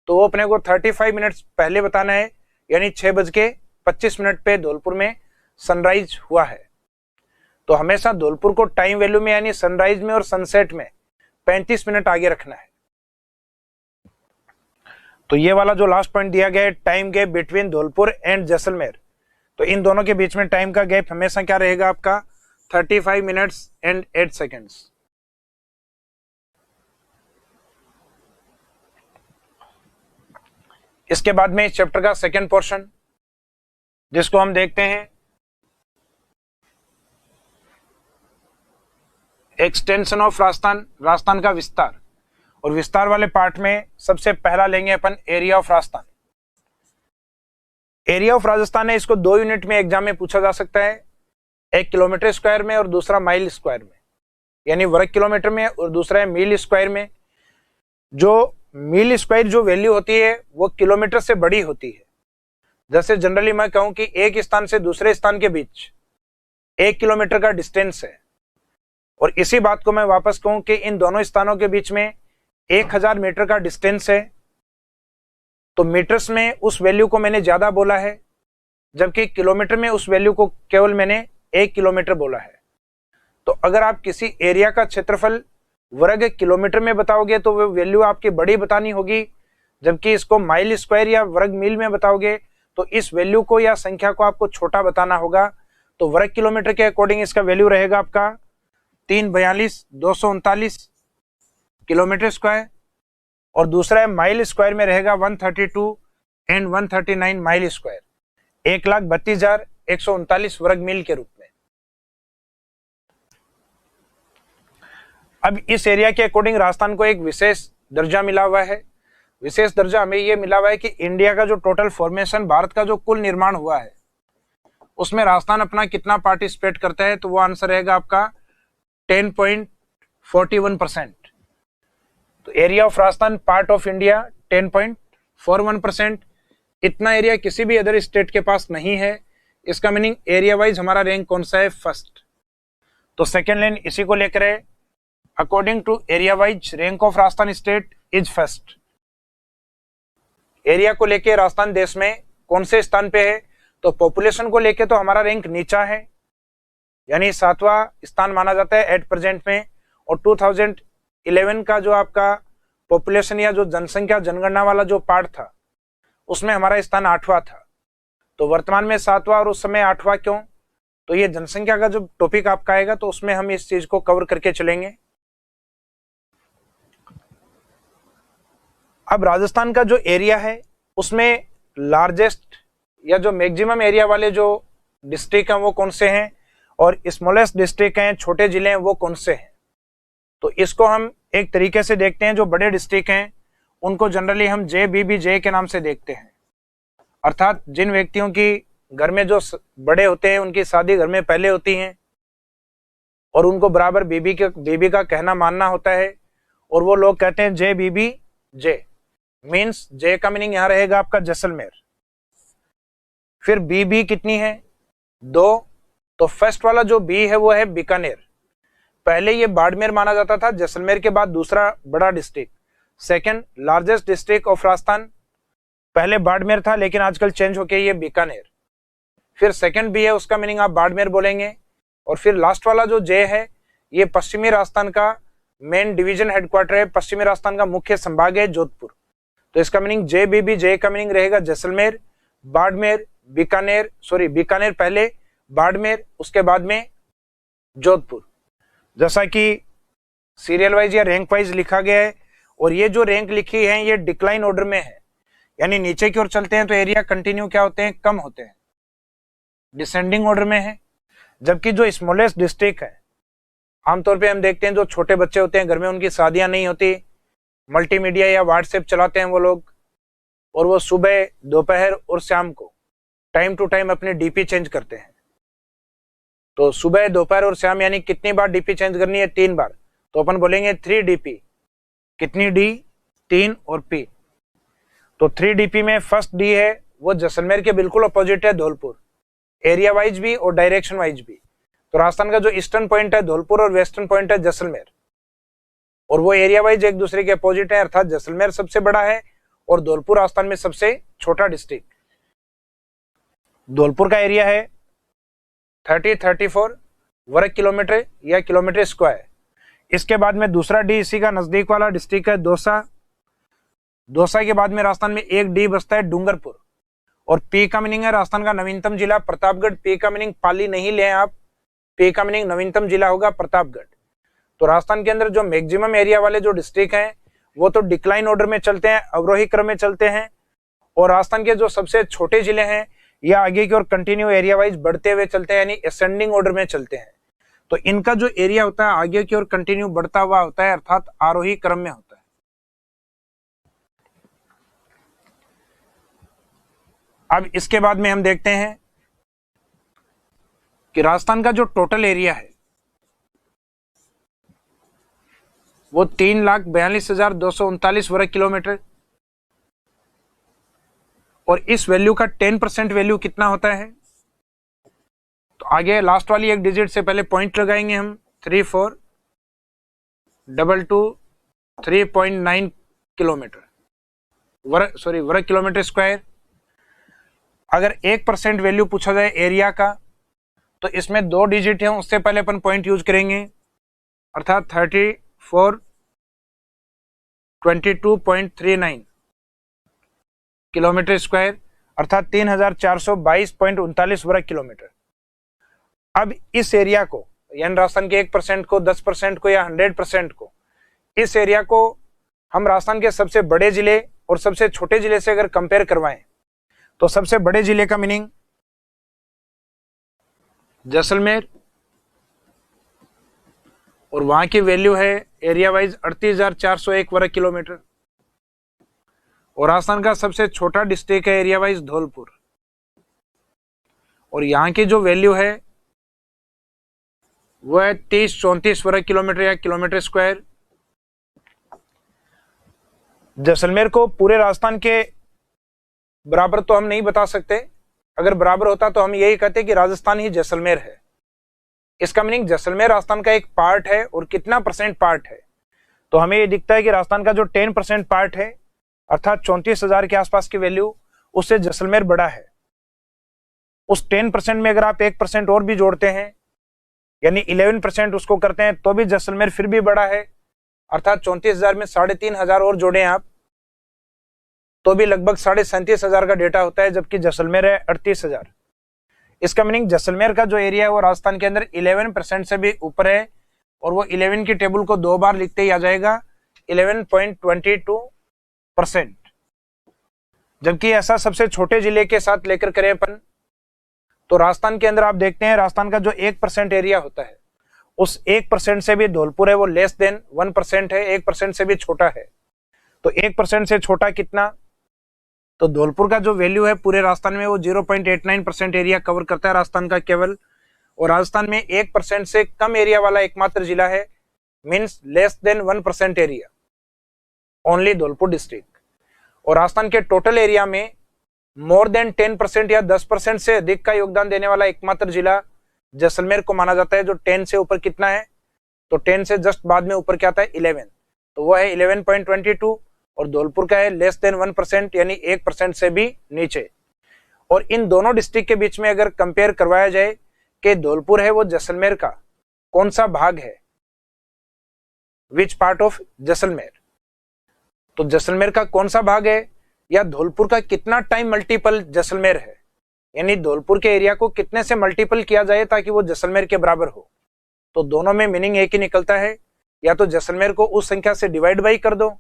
Speaker 1: तो वो अपने को 35 मिनट पहले बताना है, यानी 6:25 पे धौलपुर में सनराइज हुआ है। तो हमेशा धौलपुर को टाइम वैल्यू में यानी सनराइज में और सनसेट में 35 मिनट आगे रखना है। तो ये वाला जो लास्ट पॉइंट दिया गया है time gap between Dholpur and Jaisalmer, तो इन दोनों के बीच में टाइम का गैप हमेशा क्या रहेगा आपका 35 मिनट्स एंड 8 सेकेंड्स। इसके बाद में इस चैप्टर का सेकेंड पोर्शन जिसको हम देखते हैं एक्सटेंशन ऑफ राजस्थान, राजस्थान का विस्तार। और विस्तार वाले पार्ट में सबसे पहला लेंगे अपन area of Rajasthan. Area of Rajasthan है, इसको 2 यूनिट में एग्जाम में पूछा जा सकता है, एक किलोमीटर स्क्वायर में और दूसरा माइल स्क्वायर में, यानी वर्ग किलोमीटर में और दूसरा है मील स्क्वायर में। जो मील स्क्वायर जो वैल्यू होती है वो किलोमीटर से बड़ी होती है। जैसे जनरली मैं कहूं कि एक स्थान से दूसरे स्थान के बीच 1 किलोमीटर का डिस्टेंस है, और इसी बात को मैं वापस कहूं कि इन दोनों स्थानों के बीच में 1000 मीटर का डिस्टेंस है, तो मीटर्स में उस वैल्यू को मैंने ज्यादा बोला है, जबकि किलोमीटर में उस वैल्यू को केवल मैंने 1 किलोमीटर बोला है। तो अगर आप किसी एरिया का क्षेत्रफल वर्ग किलोमीटर में बताओगे तो वो वैल्यू आपकी बड़ी बतानी होगी, जबकि इसको माइल स्क्वायर या वर्ग मील में बताओगे तो इस वैल्यू को या संख्या को आपको छोटा बताना होगा। तो वर्ग किलोमीटर के अकॉर्डिंग इसका वैल्यू रहेगा आपका 342,239 किलोमीटर स्क्वायर, और दूसरा है माइल स्क्वायर में रहेगा 132 एंड 139 माइल स्क्वायर, 1,32,139 वर्ग मील के रूप में। अब इस एरिया के अकॉर्डिंग राजस्थान को एक विशेष दर्जा मिला हुआ है। विशेष दर्जा हमें यह मिला हुआ है कि इंडिया का जो टोटल फॉर्मेशन, भारत का जो कुल निर्माण हुआ है उसमें राजस्थान अपना कितना पार्टिसिपेट करता है, तो वो आंसर रहेगा आपका 10.41%। तो area of Rajasthan part of India 10.41%। इतना एरिया किसी भी अदर स्टेट के पास नहीं है। इसका मीनिंग एरिया वाइज हमारा रैंक कौन सा है, फर्स्ट। तो सेकेंड लाइन इसी को लेकर है, according to area wise rank of Rajasthan state is first. Area को लेके राजस्थान देश में कौन से स्थान पे है, तो पॉपुलेशन को लेके तो हमारा रैंक नीचा है, यानी 7वां स्थान माना जाता है एट प्रेजेंट में। और 2011 का जो आपका पॉपुलेशन या जो जनसंख्या जनगणना वाला जो पार्ट था उसमें हमारा स्थान 8वां था। तो वर्तमान में 7वां और उस समय 8वां क्यों, तो ये जनसंख्या का जो टॉपिक आपका आएगा तो उसमें हम इस चीज को कवर करके चलेंगे। अब राजस्थान का जो एरिया है उसमें लार्जेस्ट या जो मैक्सिमम एरिया वाले जो डिस्ट्रिक्ट हैं वो कौन से हैं, और स्मॉलेस्ट डिस्ट्रिक्ट हैं, छोटे जिले हैं, वो कौन से हैं। तो इसको हम एक तरीके से देखते हैं। जो बड़े डिस्ट्रिक्ट हैं उनको जनरली हम JBBJ के नाम से देखते हैं, अर्थात जिन व्यक्तियों की घर में जो बड़े होते हैं उनकी शादी घर में पहले होती है और उनको बराबर बीबी का कहना मानना होता है, और वो लोग कहते हैं JBBJ। मीन्स जे का मीनिंग यहां रहेगा आपका जैसलमेर। फिर बीबी कितनी है, 2। तो फर्स्ट वाला जो बी है वो है बीकानेर। पहले ये बाड़मेर माना जाता था, जैसलमेर के बाद दूसरा बड़ा district, second largest district of Rajasthan. पहले बाड़मेर था लेकिन आजकल चेंज होके ये बीकानेर। फिर सेकंड बी है, उसका मीनिंग आप बाड़मेर बोलेंगे। और फिर लास्ट वाला जो जे है ये पश्चिमी राजस्थान का मेन डिवीजन हेडक्वार्टर है, पश्चिमी राजस्थान का मुख्य संभाग है जोधपुर। तो इसका मीनिंग JBB, जे का मीनिंग रहेगा जैसलमेर, बाड़मेर, बीकानेर, बीकानेर पहले, बाड़मेर, उसके बाद में जोधपुर। जैसा कि सीरियल वाइज या रैंक वाइज लिखा गया है, और ये जो रैंक लिखी है ये डिक्लाइन ऑर्डर में है, यानी नीचे की ओर चलते हैं तो एरिया कंटिन्यू क्या होते हैं, कम होते हैं, डिसेंडिंग ऑर्डर में है। जबकि जो स्मॉलेस्ट डिस्ट्रिक्ट है, आमतौर पे हम देखते हैं जो छोटे बच्चे होते हैं घर में, उनकी शादियां नहीं होती, मल्टीमीडिया या व्हाट्सएप चलाते हैं वो लोग, और वो सुबह, दोपहर और शाम को टाइम टू टाइम अपने डीपी चेंज करते हैं। तो सुबह, दोपहर और शाम यानी कितनी बार डीपी चेंज करनी है, 3 बार। तो अपन बोलेंगे 3 डीपी। कितनी डी, 3 और पी। तो 3 डीपी में फर्स्ट डी है वो जैसलमेर के बिल्कुल अपोजिट है धौलपुर, एरिया वाइज भी और डायरेक्शन वाइज भी। तो राजस्थान का जो ईस्टर्न पॉइंट है धौलपुर और वेस्टर्न पॉइंट है जैसलमेर, और वो एरिया वाइज एक दूसरे के अपोजिट है, अर्थात जैसलमेर सबसे बड़ा है और धौलपुर राजस्थान में सबसे छोटा डिस्ट्रिक्ट। धौलपुर का एरिया है 34 वर्ग किलोमीटर या किलोमीटर स्क्वायर। इसके बाद में दूसरा डी इसी का नजदीक वाला डिस्ट्रिक्ट है दौसा। दौसा के बाद में राजस्थान में एक डी बसता है डूंगरपुर, और पी का मीनिंग है राजस्थान का नवीनतम जिला प्रतापगढ़। पी का मीनिंग पाली नहीं ले आप, पी का मीनिंग नवीनतम जिला होगा प्रतापगढ़। तो राजस्थान के अंदर जो मैक्सिमम एरिया वाले जो डिस्ट्रिक्ट हैं वो तो डिक्लाइन ऑर्डर में चलते हैं, अवरोही क्रम में चलते हैं, और राजस्थान के जो सबसे छोटे जिले हैं या आगे की ओर कंटिन्यू एरिया वाइज बढ़ते हुए चलते हैं, यानी असेंडिंग ऑर्डर में चलते हैं। तो इनका जो एरिया होता है आगे की ओर कंटिन्यू बढ़ता हुआ होता है, अर्थात आरोही क्रम में होता है। अब इसके बाद में हम देखते हैं कि राजस्थान का जो टोटल एरिया है वो 3,42,239 वर्ग किलोमीटर, और इस वैल्यू का 10% वैल्यू कितना होता है। तो आगे लास्ट वाली एक डिजिट से पहले पॉइंट लगाएंगे हम, 34,223.9 किलोमीटर वर्ग किलोमीटर स्क्वायर। अगर 1% वैल्यू पूछा जाए एरिया का तो इसमें 2 डिजिट है, उससे पहले अपन पॉइंट यूज करेंगे, अर्थात 34,22.39 किलोमीटर स्क्वायर, अर्थात 3,422.39 वर्ग किलोमीटर। अब इस एरिया को, यानी राजस्थान के 1% को, 10% को या 100% को, इस एरिया को हम राजस्थान के सबसे बड़े जिले और सबसे छोटे जिले से अगर कंपेयर करवाएं तो सबसे बड़े जिले का मीनिंग जैसलमेर, और वहां की वैल्यू है एरिया वाइज 38,401 वर्ग किलोमीटर, और राजस्थान का सबसे छोटा डिस्ट्रिक्ट है एरिया वाइज धौलपुर, और यहाँ की जो वैल्यू है वो है 30-34 वर्ग किलोमीटर या किलोमीटर स्क्वायर। जैसलमेर को पूरे राजस्थान के बराबर तो हम नहीं बता सकते, अगर बराबर होता तो हम यही कहते कि राजस्थान ही जैसलमेर है। इसका मीनिंग जैसलमेर राजस्थान का एक पार्ट है, और कितना % पार्ट है, तो हमें ये दिखता है कि राजस्थान का जो 10% पार्ट है, अर्थात 34,000 के आसपास की वैल्यू, उससे जैसलमेर बड़ा है। उस 10% में अगर आप 1% और भी जोड़ते हैं, यानी 11% उसको करते हैं, तो भी जैसलमेर फिर भी बड़ा है, अर्थात 34,000 में 3,500 और जोड़ें आप तो भी लगभग 37,500 का डेटा होता है, जबकि जैसलमेर है 38,000। इसका मीनिंग जैसलमेर का जो एरिया है वो राजस्थान के अंदर 11% से भी ऊपर है, और वो 11 की टेबल को 2 बार लिखते ही आ जाएगा 11.22%। जबकि ऐसा सबसे छोटे जिले के साथ लेकर करें अपन तो राजस्थान के अंदर आप देखते हैं राजस्थान का जो 1% एरिया होता है, उस 1% से भी धौलपुर है वो लेस देन 1% है, 1% से भी छोटा है। तो 1% से छोटा कितना, तो धौलपुर का जो वैल्यू है पूरे राजस्थान में वो 0.89% एरिया कवर करता है राजस्थान का केवल, और राजस्थान में 1% से कम एरिया वाला एकमात्र जिला है, means less than 1% area, only Dholpur district. और राजस्थान के टोटल एरिया में मोर देन 10% या 10% से अधिक का योगदान देने वाला एकमात्र जिला जैसलमेर को माना जाता है, जो 10 से ऊपर कितना है, तो 10 से जस्ट बाद में ऊपर क्या आता है 11, तो वो है 11.22, और धौलपुर का है लेस देन 1% यानी 1% से भी नीचे। और इन दोनों डिस्ट्रिक्ट के बीच में अगर कंपेयर करवाया जाए कि धौलपुर है वो जैसलमेर का कौन सा भाग है, विच पार्ट ऑफ जैसलमेर, तो जैसलमेर का कौन सा भाग है, या धौलपुर का कितना टाइम मल्टीपल जैसलमेर है, यानी धौलपुर के एरिया को कितने से मल्टीपल किया जाए ताकि वो जैसलमेर के बराबर हो। तो दोनों में मीनिंग एक ही निकलता है, या तो जैसलमेर को उस संख्या से डिवाइड बाई कर दो,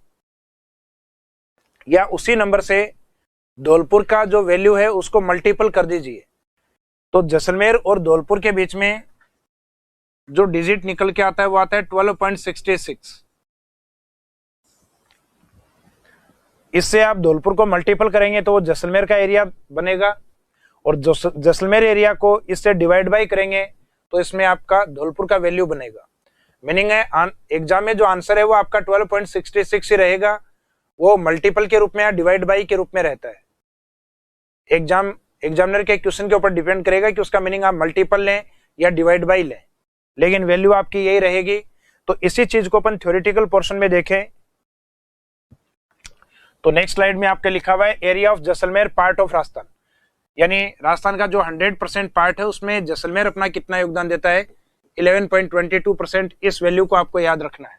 Speaker 1: या उसी नंबर से धौलपुर का जो वैल्यू है उसको मल्टीपल कर दीजिए। तो जैसलमेर और धौलपुर के बीच में जो डिजिट निकल के आता है वो आता है 12.66। इससे आप धौलपुर को मल्टीपल करेंगे तो वो जैसलमेर का एरिया बनेगा, और जैसलमेर एरिया को इससे डिवाइड बाई करेंगे तो इसमें आपका धौलपुर का वैल्यू बनेगा। मीनिंग है एग्जाम में जो आंसर है वो आपका 12.66 ही रहेगा, वो मल्टीपल के रूप में या डिवाइड बाई के रूप में रहता है। एग्जामिनर के क्वेश्चन के ऊपर डिपेंड करेगा कि उसका मीनिंग आप मल्टीपल लें या डिवाइड बाई लें, लेकिन वैल्यू आपकी यही रहेगी। तो इसी चीज को अपन थ्योरेटिकल पोर्शन में देखें तो नेक्स्ट स्लाइड में आपके लिखा हुआ है area of Jaisalmer part of Rajasthan, यानी राजस्थान का जो 100% पार्ट है उसमें जैसलमेर अपना कितना योगदान देता है, 11.22%। इस वैल्यू को आपको याद रखना है,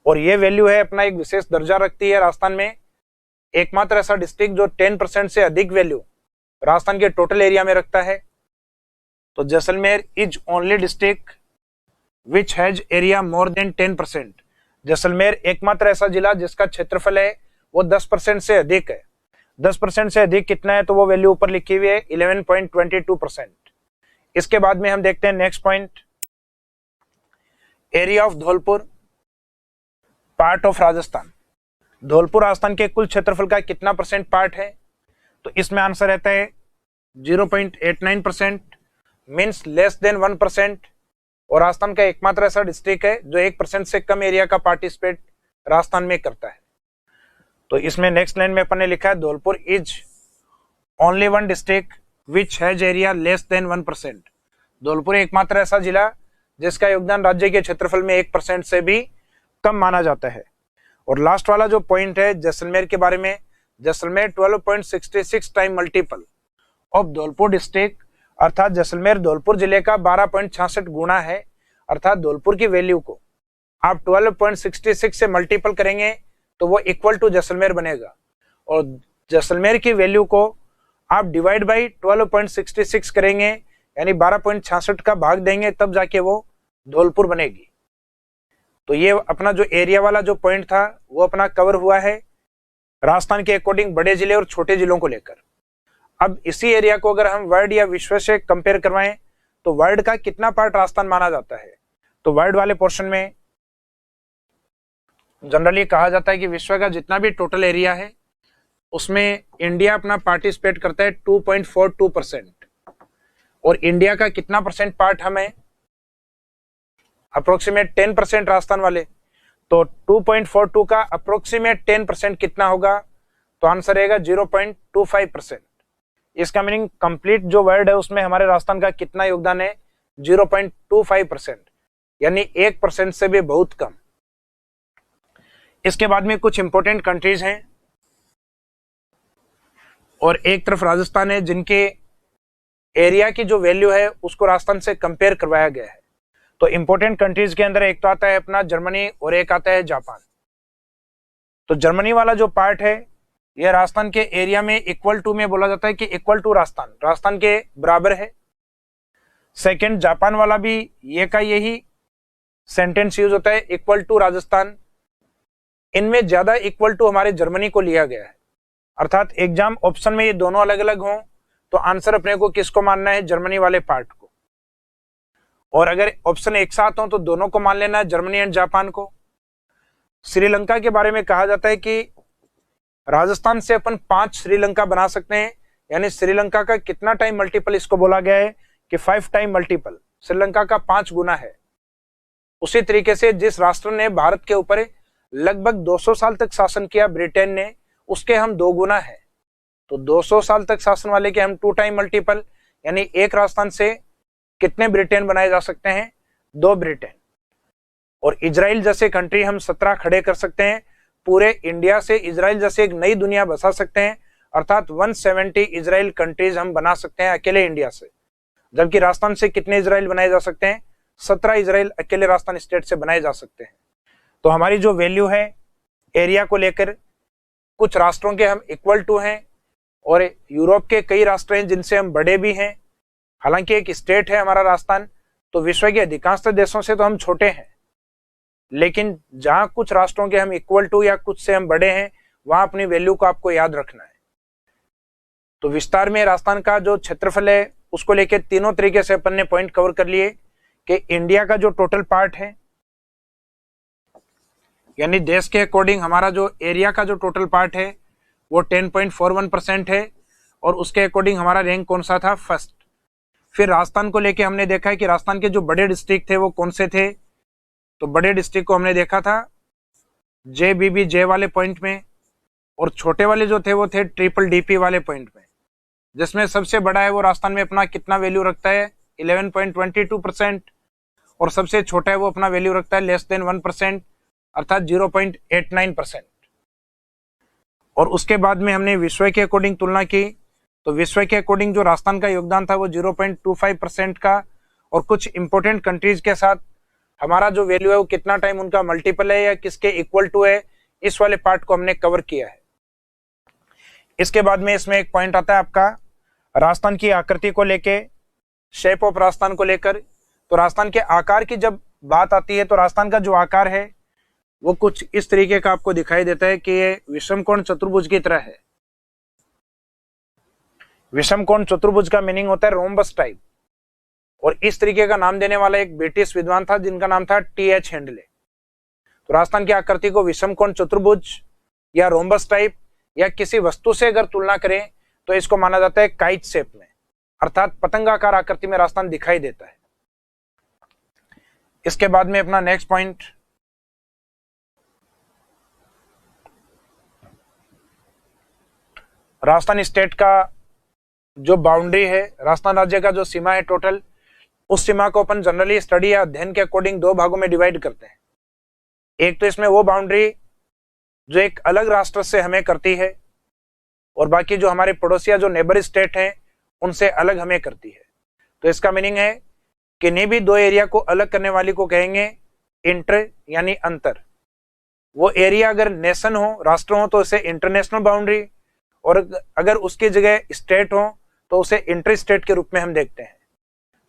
Speaker 1: और ये वैल्यू है अपना एक विशेष दर्जा रखती है राजस्थान में, एकमात्र ऐसा डिस्ट्रिक्ट जो 10% से अधिक वैल्यू राजस्थान के टोटल एरिया में रखता है। तो Jaisalmer is only district which has area more than 10%। Jaisalmer एकमात्र ऐसा जिला जिसका क्षेत्रफल है वो 10% से अधिक है। 10% से अधिक कितना है, तो वो वैल्यू ऊपर लिखी हुई है 11.22%। इसके बाद में हम देखते हैं next point, area of Dholpur part of Rajasthan. Dholpur Rajasthan के कुल क्षेत्रफल का कितना परसेंट पार्ट है, तो इसमें आंसर रहता है 0.89%, मीन्स लेस देन 1%। और राजस्थान का एकमात्र ऐसा डिस्ट्रिक्ट है जो 1% से कम एरिया का पार्टिसिपेट राजस्थान में करता है। तो इसमें नेक्स्ट लाइन में अपन ने लिखा है Dholpur is only one district which has area less than 1%। Dholpur एकमात्र ऐसा जिला जिसका योगदान राज्य के क्षेत्रफल में 1% से भी कम माना जाता है। और लास्ट वाला जो पॉइंट है जैसलमेर के बारे में, Jaisalmer 12.66 time multiple of Dholpur district, अर्थात जैसलमेर धौलपुर जिले का 12.66 गुना है। अर्थात धौलपुर की वैल्यू को आप 12.66 से मल्टीपल करेंगे तो वो इक्वल टू जैसलमेर बनेगा, और जैसलमेर की वैल्यू को आप डिवाइड बाई 12.66 करेंगे, यानी 12.66 का भाग देंगे तब जाके वो धौलपुर बनेगी। तो ये अपना जो एरिया वाला जो पॉइंट था वो अपना कवर हुआ है राजस्थान के अकॉर्डिंग बड़े जिले और छोटे जिलों को लेकर। अब इसी एरिया को अगर हम वर्ल्ड या विश्व से कंपेयर करवाएं तो वर्ल्ड का कितना पार्ट राजस्थान माना जाता है, तो वर्ल्ड वाले पोर्शन में जनरली कहा जाता है कि विश्व का जितना भी टोटल एरिया है उसमें इंडिया अपना पार्टिसिपेट करता है 2.42%, और इंडिया का कितना परसेंट पार्ट हमें अप्रोक्सीमेट 10% राजस्थान वाले, तो 2.42 का अप्रोक्सीमेट 10% कितना होगा, तो आंसर रहेगा 0.25%। इसका मीनिंग कंप्लीट जो वर्ल्ड है उसमें हमारे राजस्थान का कितना योगदान है, 0.25%, यानी 1% से भी बहुत कम। इसके बाद में कुछ इंपॉर्टेंट कंट्रीज हैं और एक तरफ राजस्थान है जिनके एरिया की जो वैल्यू है उसको राजस्थान से कंपेयर करवाया गया है। तो इंपॉर्टेंट कंट्रीज के अंदर एक तो आता है अपना जर्मनी और एक आता है जापान। तो जर्मनी वाला जो पार्ट है यह राजस्थान के एरिया में इक्वल टू में बोला जाता है कि इक्वल टू राजस्थान के बराबर है। सेकंड जापान वाला भी ये का यही सेंटेंस यूज होता है, इक्वल टू राजस्थान। इनमें ज्यादा इक्वल टू हमारे जर्मनी को लिया गया है, अर्थात एग्जाम ऑप्शन में ये दोनों अलग अलग हों तो आंसर अपने को किसको मानना है, जर्मनी वाले पार्ट को। और अगर ऑप्शन एक साथ हो तो दोनों को मान लेना है, जर्मनी एंड जापान को। श्रीलंका के बारे में कहा जाता है कि राजस्थान से अपन 5 श्रीलंका बना सकते हैं, यानी श्रीलंका का कितना टाइम मल्टीपल इसको बोला गया है कि 5 टाइम मल्टीपल, श्रीलंका का 5 गुना है। उसी तरीके से जिस राष्ट्र ने भारत के ऊपर लगभग 200 साल तक शासन किया ब्रिटेन ने, उसके हम 2 गुना है। तो 200 साल तक शासन वाले के हम 2 टाइम मल्टीपल, यानी एक राजस्थान से कितने ब्रिटेन बनाए जा सकते हैं, 2 ब्रिटेन। और इजराइल जैसे कंट्री हम 17 खड़े कर सकते हैं। पूरे इंडिया से इजराइल जैसे एक नई दुनिया बसा सकते हैं, अर्थात 170 इजराइल कंट्रीज हम बना सकते हैं अकेले इंडिया से। जबकि राजस्थान से कितने इजराइल बनाए जा सकते हैं, 17 इजराइल अकेले राजस्थान स्टेट से बनाए जा सकते हैं। तो हमारी जो वैल्यू है एरिया को लेकर, कुछ राष्ट्रों के हम इक्वल टू हैं और यूरोप के कई राष्ट्र हैं जिनसे हम बड़े भी हैं। हालांकि एक स्टेट है हमारा राजस्थान, तो विश्व के अधिकांश देशों से तो हम छोटे हैं, लेकिन जहां कुछ राष्ट्रों के हम इक्वल टू या कुछ से हम बड़े हैं, वहां अपनी वैल्यू को आपको याद रखना है। तो विस्तार में राजस्थान का जो क्षेत्रफल है उसको लेके तीनों तरीके से अपन ने पॉइंट कवर कर लिए कि इंडिया का जो टोटल पार्ट है, यानी देश के अकॉर्डिंग हमारा जो एरिया का जो टोटल पार्ट है वो 10.41% है, और उसके अकॉर्डिंग हमारा रैंक कौन सा था, फर्स्ट। फिर राजस्थान को लेके हमने देखा है कि राजस्थान के जो बड़े डिस्ट्रिक्ट थे वो कौन से थे, तो बड़े डिस्ट्रिक्ट को हमने देखा था JBBJ वाले पॉइंट में, और छोटे वाले जो थे वो थे DDP वाले पॉइंट में, जिसमें सबसे बड़ा है वो राजस्थान में अपना कितना वैल्यू रखता है 11.22%, और सबसे छोटा है वो अपना वैल्यू रखता है लेस देन 1%, अर्थात 0.89%। और उसके बाद में हमने विश्व के अकॉर्डिंग तुलना की, तो विश्व के अकॉर्डिंग जो राजस्थान का योगदान था वो 0.25% का, और कुछ इंपोर्टेंट कंट्रीज के साथ हमारा जो वैल्यू है वो कितना टाइम उनका मल्टीपल है या किसके इक्वल टू है, इस वाले पार्ट को हमने कवर किया है। इसके बाद में इसमें एक पॉइंट आता है आपका राजस्थान की आकृति को लेके, शेप ऑफ राजस्थान को लेकर। तो राजस्थान के आकार की जब बात आती है तो राजस्थान का जो आकार है वो कुछ इस तरीके का आपको दिखाई देता है कि ये विषमकोण चतुर्भुज की तरह है। विषमकोण चतुर्भुज का मीनिंग होता है रोम्बस टाइप, और इस तरीके का नाम देने वाला एक ब्रिटिश विद्वान था जिनका नाम था TH हेंडले। तो राजस्थान की आकृति को विषमकोण चतुर्भुज या रोम्बस टाइप या किसी वस्तु से अगर तुलना करें तो इसको माना जाता है काइट शेप में, अर्थात पतंगाकार आकृति में राजस्थान दिखाई देता है। इसके बाद में अपना नेक्स्ट पॉइंट, राजस्थान स्टेट का जो बाउंड्री है, राजस्थान राज्य का जो सीमा है टोटल, उस सीमा को अपन जनरली स्टडी या अध्ययन के अकॉर्डिंग दो भागों में डिवाइड करते हैं। एक तो इसमें वो बाउंड्री जो एक अलग राष्ट्र से हमें करती है, और बाकी जो हमारे पड़ोसिया जो नेबर स्टेट हैं उनसे अलग हमें करती है। तो इसका मीनिंग है किन्हीं भी दो एरिया को अलग करने वाली को कहेंगे इंटर यानी अंतर। वो एरिया अगर नेशन हो, राष्ट्र हो, तो उसे इंटरनेशनल बाउंड्री, और अगर उसकी जगह स्टेट हो तो उसे इंटर स्टेट के रूप में हम देखते हैं।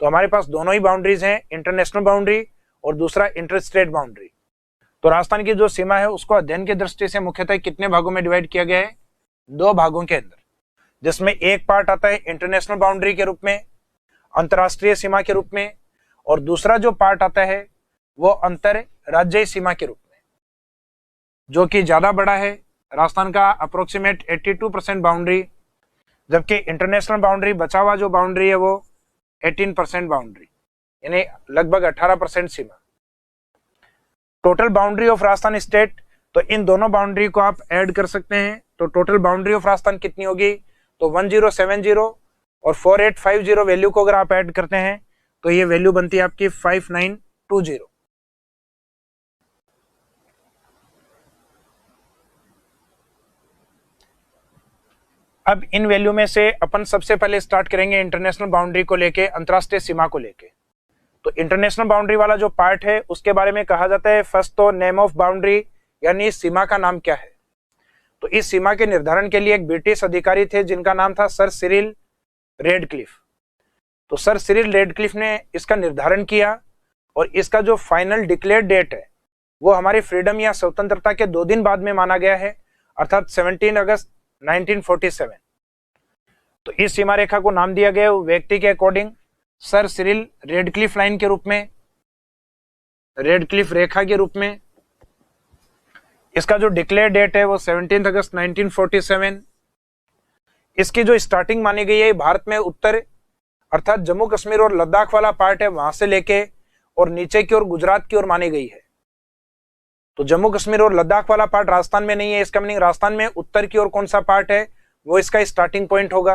Speaker 1: तो हमारे पास दोनों ही बाउंड्रीज हैं, इंटरनेशनल बाउंड्री और दूसरा इंटर स्टेट बाउंड्री। तो राजस्थान की जो सीमा है उसको अध्ययन की दृष्टि से मुख्यतः कितने भागों में डिवाइड किया गया है, दो भागों के अंदर, जिसमें एक पार्ट आता है इंटरनेशनल बाउंड्री के रूप में, अंतरराष्ट्रीय सीमा के रूप में, और दूसरा जो पार्ट आता है वो अंतर राज्यीय सीमा के रूप में, जो कि ज्यादा बड़ा है। राजस्थान का अप्रोक्सीमेट 82% बाउंड्री, जबकि इंटरनेशनल बाउंड्री बचा हुआ जो बाउंड्री है वो 18% बाउंड्री, यानी लगभग 18% सीमा। Total boundary of Rajasthan state, तो इन दोनों बाउंड्री को आप ऐड कर सकते हैं। तो टोटल बाउंड्री ऑफ राजस्थान कितनी होगी, तो 1070 और 4850 वैल्यू को अगर आप ऐड करते हैं तो ये वैल्यू बनती है आपकी 5920। अब इन वैल्यू में से अपन सबसे पहले स्टार्ट करेंगे इंटरनेशनल बाउंड्री को लेके, अंतरराष्ट्रीय सीमा को लेके। तो इंटरनेशनल बाउंड्री वाला जो पार्ट है उसके बारे में कहा जाता है फर्स्ट तो नेम ऑफ बाउंड्री, यानी सीमा का नाम क्या है। तो इस सीमा के निर्धारण के लिए एक ब्रिटिश अधिकारी थे जिनका नाम था सर सिरिल रेडक्लिफ। तो सर सिरिल रेडक्लिफ ने इसका निर्धारण किया, और इसका जो फाइनल डिक्लेयर्ड डेट है वो हमारी फ्रीडम या स्वतंत्रता के 2 दिन बाद में माना गया है, अर्थात 17 अगस्त 1947। तो इस सीमा रेखा को नाम दिया गया व्यक्ति के according sir Cyril Radcliffe line के रूप में, रेडक्लिफ रेखा के रूप में। इसका जो डिक्लेयर डेट है वो 17 अगस्त 1947। इसकी जो स्टार्टिंग मानी गई है भारत में उत्तर अर्थात जम्मू कश्मीर और लद्दाख वाला पार्ट है वहां से लेके और नीचे की ओर गुजरात की ओर मानी गई है। तो जम्मू कश्मीर और लद्दाख वाला पार्ट राजस्थान में नहीं है, इसका मीनिंग राजस्थान में उत्तर की ओर कौन सा पार्ट है वो इसका स्टार्टिंग पॉइंट होगा।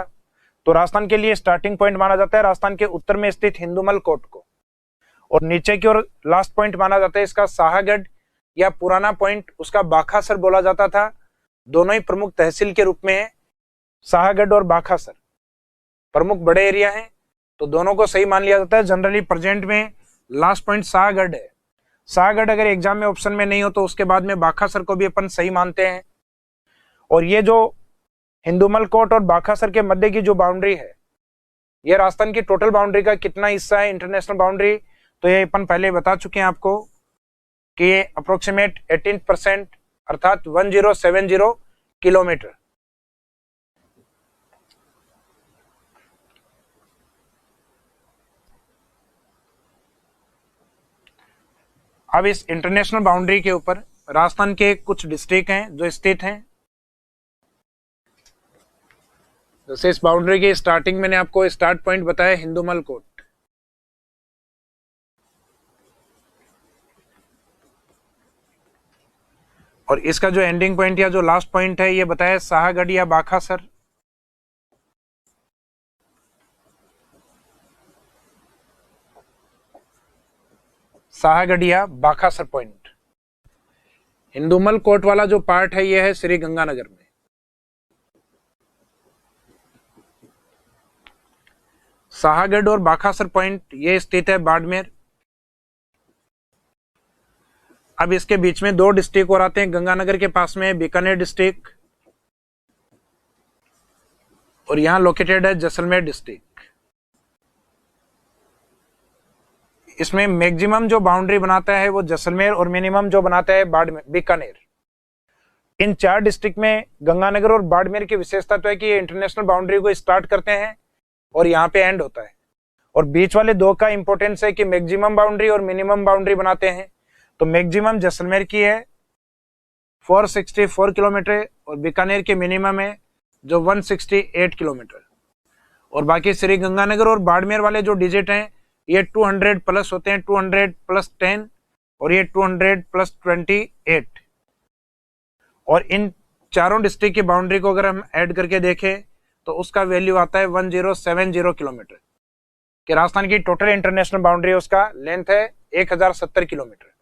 Speaker 1: तो राजस्थान के लिए स्टार्टिंग पॉइंट माना जाता है राजस्थान के उत्तर में स्थित हिंदुमल कोट को, और नीचे की ओर लास्ट पॉइंट माना जाता है इसका साहागढ़ या पुराना पॉइंट, उसका बाखासर बोला जाता था। दोनों ही प्रमुख तहसील के रूप में है, साहागढ़ और बाखासर प्रमुख बड़े एरिया हैं, तो दोनों को सही मान लिया जाता है। जनरली प्रेजेंट में लास्ट पॉइंट साहागढ़ है। शाहगढ़ अगर एग्जाम में ऑप्शन में नहीं हो तो उसके बाद में बाखासर को भी अपन सही मानते हैं। और ये जो हिंदुमल कोट और बाखासर के मध्य की जो बाउंड्री है, ये राजस्थान की टोटल बाउंड्री का कितना हिस्सा है इंटरनेशनल बाउंड्री, तो ये अपन पहले बता चुके हैं आपको कि ये अप्रोक्सीमेट 18% अर्थात 1070 किलोमीटर। अब इस इंटरनेशनल बाउंड्री के ऊपर राजस्थान के कुछ डिस्ट्रिक्ट हैं जो स्थित हैं। जैसे इस बाउंड्री की स्टार्टिंग मैंने आपको स्टार्ट पॉइंट बताया हिंदुमल कोट, और इसका जो एंडिंग पॉइंट या जो लास्ट पॉइंट है ये बताया शाहगढ़ या बाखासर। शाहगढ़ या बाखासर पॉइंट। हिंदुमल कोट वाला जो पार्ट है ये है श्री गंगानगर में। शाहगढ़ और बाखासर पॉइंट ये स्थित है बाड़मेर। अब इसके बीच में दो डिस्ट्रिक्ट और आते हैं, गंगानगर के पास में बीकानेर डिस्ट्रिक्ट और यहां लोकेटेड है जैसलमेर डिस्ट्रिक्ट। इसमें मैक्सिमम जो बाउंड्री बनाता है वो जैसलमेर और मिनिमम जो बनाता है बाड़मेर बीकानेर। इन चार डिस्ट्रिक्ट में गंगानगर और बाड़मेर की विशेषता तो है कि ये इंटरनेशनल बाउंड्री को स्टार्ट करते हैं और यहाँ पे एंड होता है, और बीच वाले दो का इंपॉर्टेंस है कि मैक्सिमम बाउंड्री और मिनिमम बाउंड्री बनाते हैं। तो मैक्सिमम जैसलमेर की है 464 किलोमीटर और बीकानेर के मिनिमम है जो 168 किलोमीटर, और बाकी श्री गंगानगर और बाड़मेर वाले जो डिजिट हैं ये 200 प्लस होते हैं, 200 प्लस 10 और ये 200 प्लस 28। और इन चारों डिस्ट्रिक्ट की बाउंड्री को अगर हम ऐड करके देखें तो उसका वैल्यू आता है 1070 किलोमीटर, कि राजस्थान की टोटल इंटरनेशनल बाउंड्री उसका लेंथ है 1070 किलोमीटर।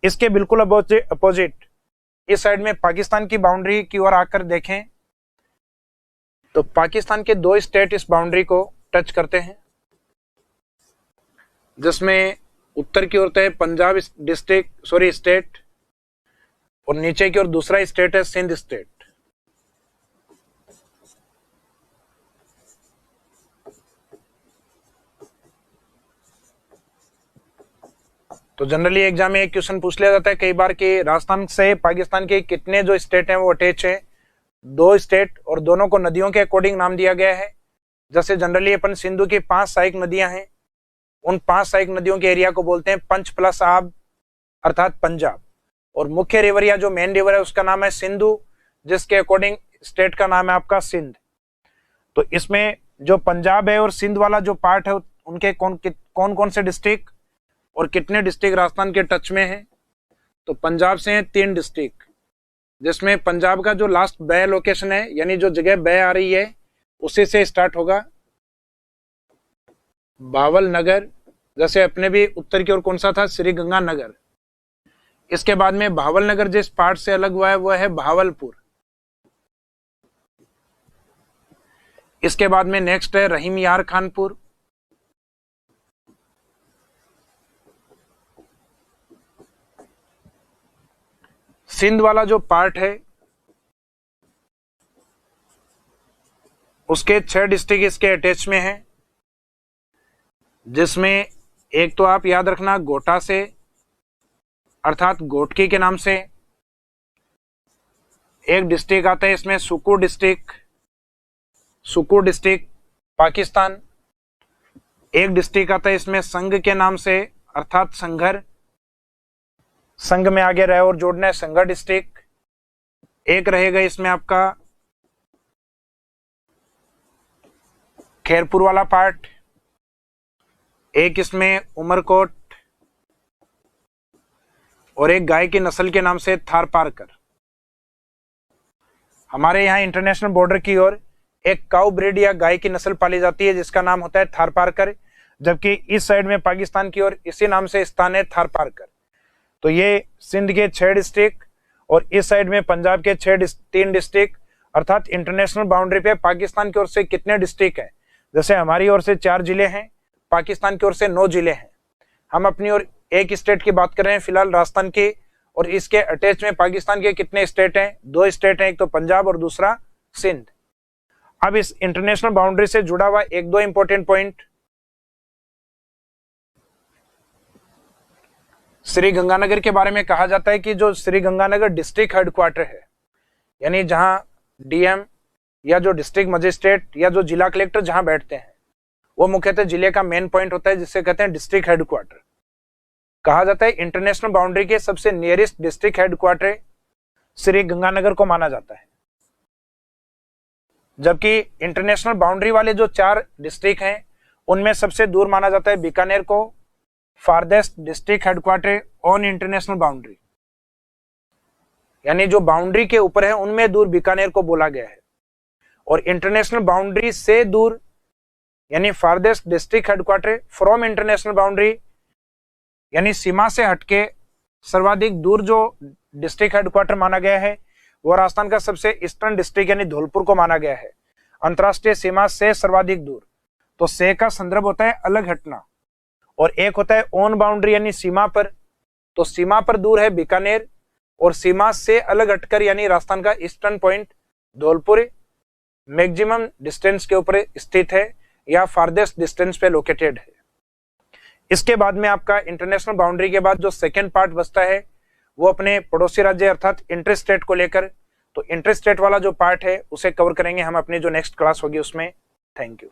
Speaker 1: इसके बिल्कुल अपोजिट इस साइड में पाकिस्तान की बाउंड्री की ओर आकर देखें तो पाकिस्तान के दो स्टेट इस बाउंड्री को टच करते हैं, जिसमें उत्तर की ओर है पंजाब स्टेट और नीचे की ओर दूसरा स्टेट है सिंध स्टेट। तो जनरली एग्जाम में एक क्वेश्चन पूछ लिया जाता है कई बार कि राजस्थान से पाकिस्तान के कितने जो स्टेट हैं वो अटैच है। दो स्टेट और दोनों को नदियों के अकॉर्डिंग नाम दिया गया है। जैसे जनरली अपन सिंधु की 5 सहायक नदियां हैं, उन 5 सहायक नदियों के एरिया को बोलते हैं पंच प्लस आब अर्थात पंजाब, और मुख्य रिवर या जो मेन रिवर है उसका नाम है सिंधु, जिसके अकॉर्डिंग स्टेट का नाम है आपका सिंध। तो इसमें जो पंजाब है और सिंध वाला जो पार्ट है उनके कौन कौन से डिस्ट्रिक्ट और कितने डिस्ट्रिक्ट राजस्थान के टच में है, तो पंजाब से हैं 3 डिस्ट्रिक्ट, जिसमें पंजाब का जो लास्ट बै लोकेशन है यानी जो जगह बै आ रही है उसी से स्टार्ट होगा भावल नगर। जैसे अपने भी उत्तर की ओर कौन सा था, श्री गंगानगर। इसके बाद में भावल नगर जिस पार्ट से अलग हुआ है वह है भावलपुर। इसके बाद में नेक्स्ट है रहीम यार खानपुर। सिंध वाला जो पार्ट है उसके 6 डिस्ट्रिक्ट इसके अटैच में है, जिसमें एक तो आप याद रखना गोटा से अर्थात गोटकी के नाम से, एक डिस्ट्रिक्ट आता है इसमें सुकूर डिस्ट्रिक्ट पाकिस्तान, एक डिस्ट्रिक्ट आता है इसमें संघ के नाम से अर्थात संघर, संघ में आगे रहे और जोड़ना है संघर डिस्ट्रिक्ट। एक रहेगा इसमें आपका खैरपुर वाला पार्ट, एक इसमें उमरकोट और एक गाय की नस्ल के नाम से थारपारकर। हमारे यहाँ इंटरनेशनल बॉर्डर की ओर एक काउ ब्रीड या गाय की नस्ल पाली जाती है जिसका नाम होता है थारपारकर, जबकि इस साइड में पाकिस्तान की ओर इसी नाम से स्थान है थारपारकर। तो ये सिंध के 6 डिस्ट्रिक्ट और इस साइड में पंजाब के 3 डिस्ट्रिक्ट, अर्थात इंटरनेशनल बाउंड्री पे पाकिस्तान की ओर से कितने डिस्ट्रिक्ट हैं। जैसे हमारी ओर से 4 जिले हैं, पाकिस्तान की ओर से 9 जिले हैं। हम अपनी ओर एक स्टेट की बात कर रहे हैं फिलहाल राजस्थान की, और इसके अटैच में पाकिस्तान के कितने स्टेट हैं? 2 स्टेट हैं, एक तो पंजाब और दूसरा सिंध। अब इस इंटरनेशनल बाउंड्री से जुड़ा हुआ एक दो इंपॉर्टेंट पॉइंट, श्री गंगानगर के बारे में कहा जाता है कि जो श्री गंगानगर डिस्ट्रिक्ट हेडक्वार्टर है, यानी जहां डीएम या जो डिस्ट्रिक्ट मजिस्ट्रेट या जो जिला कलेक्टर जहां बैठते हैं, वो मुख्यतः जिले का मेन पॉइंट होता है, जिसे कहते हैं डिस्ट्रिक्ट हेडक्वार्टर। कहा जाता है इंटरनेशनल बाउंड्री के सबसे nearest district headquarter Shri Ganganagar को माना जाता है, जबकि इंटरनेशनल बाउंड्री वाले जो 4 डिस्ट्रिक्ट हैं उनमें सबसे दूर माना जाता है बीकानेर को farthest district headquarter on international boundary, यानी जो बाउंड्री के ऊपर है उनमें दूर बीकानेर को बोला गया है। और इंटरनेशनल बाउंड्री से दूर यानी farthest district headquarter from international boundary, यानी सीमा से हटके सर्वाधिक दूर जो डिस्ट्रिक्ट हेडक्वार्टर माना गया है वो राजस्थान का सबसे ईस्टर्न डिस्ट्रिक्ट यानी धौलपुर को माना गया है, अंतरराष्ट्रीय सीमा से सर्वाधिक दूर। तो से का संदर्भ होता है अलग हटना, और एक होता है ऑन बाउंड्री यानी सीमा पर। तो सीमा पर दूर है बीकानेर, और सीमा से अलग हटकर यानी राजस्थान का eastern point Dholpur maximum distance के ऊपर स्थित है या फारदेस्ट डिस्टेंस पे लोकेटेड है। इसके बाद में आपका इंटरनेशनल बाउंड्री के बाद जो सेकेंड पार्ट बचता है वो अपने पड़ोसी राज्य अर्थात इंटर स्टेट को लेकर, तो इंटर स्टेट वाला जो पार्ट है उसे कवर करेंगे हम अपनी जो नेक्स्ट क्लास होगी उसमें। Thank you.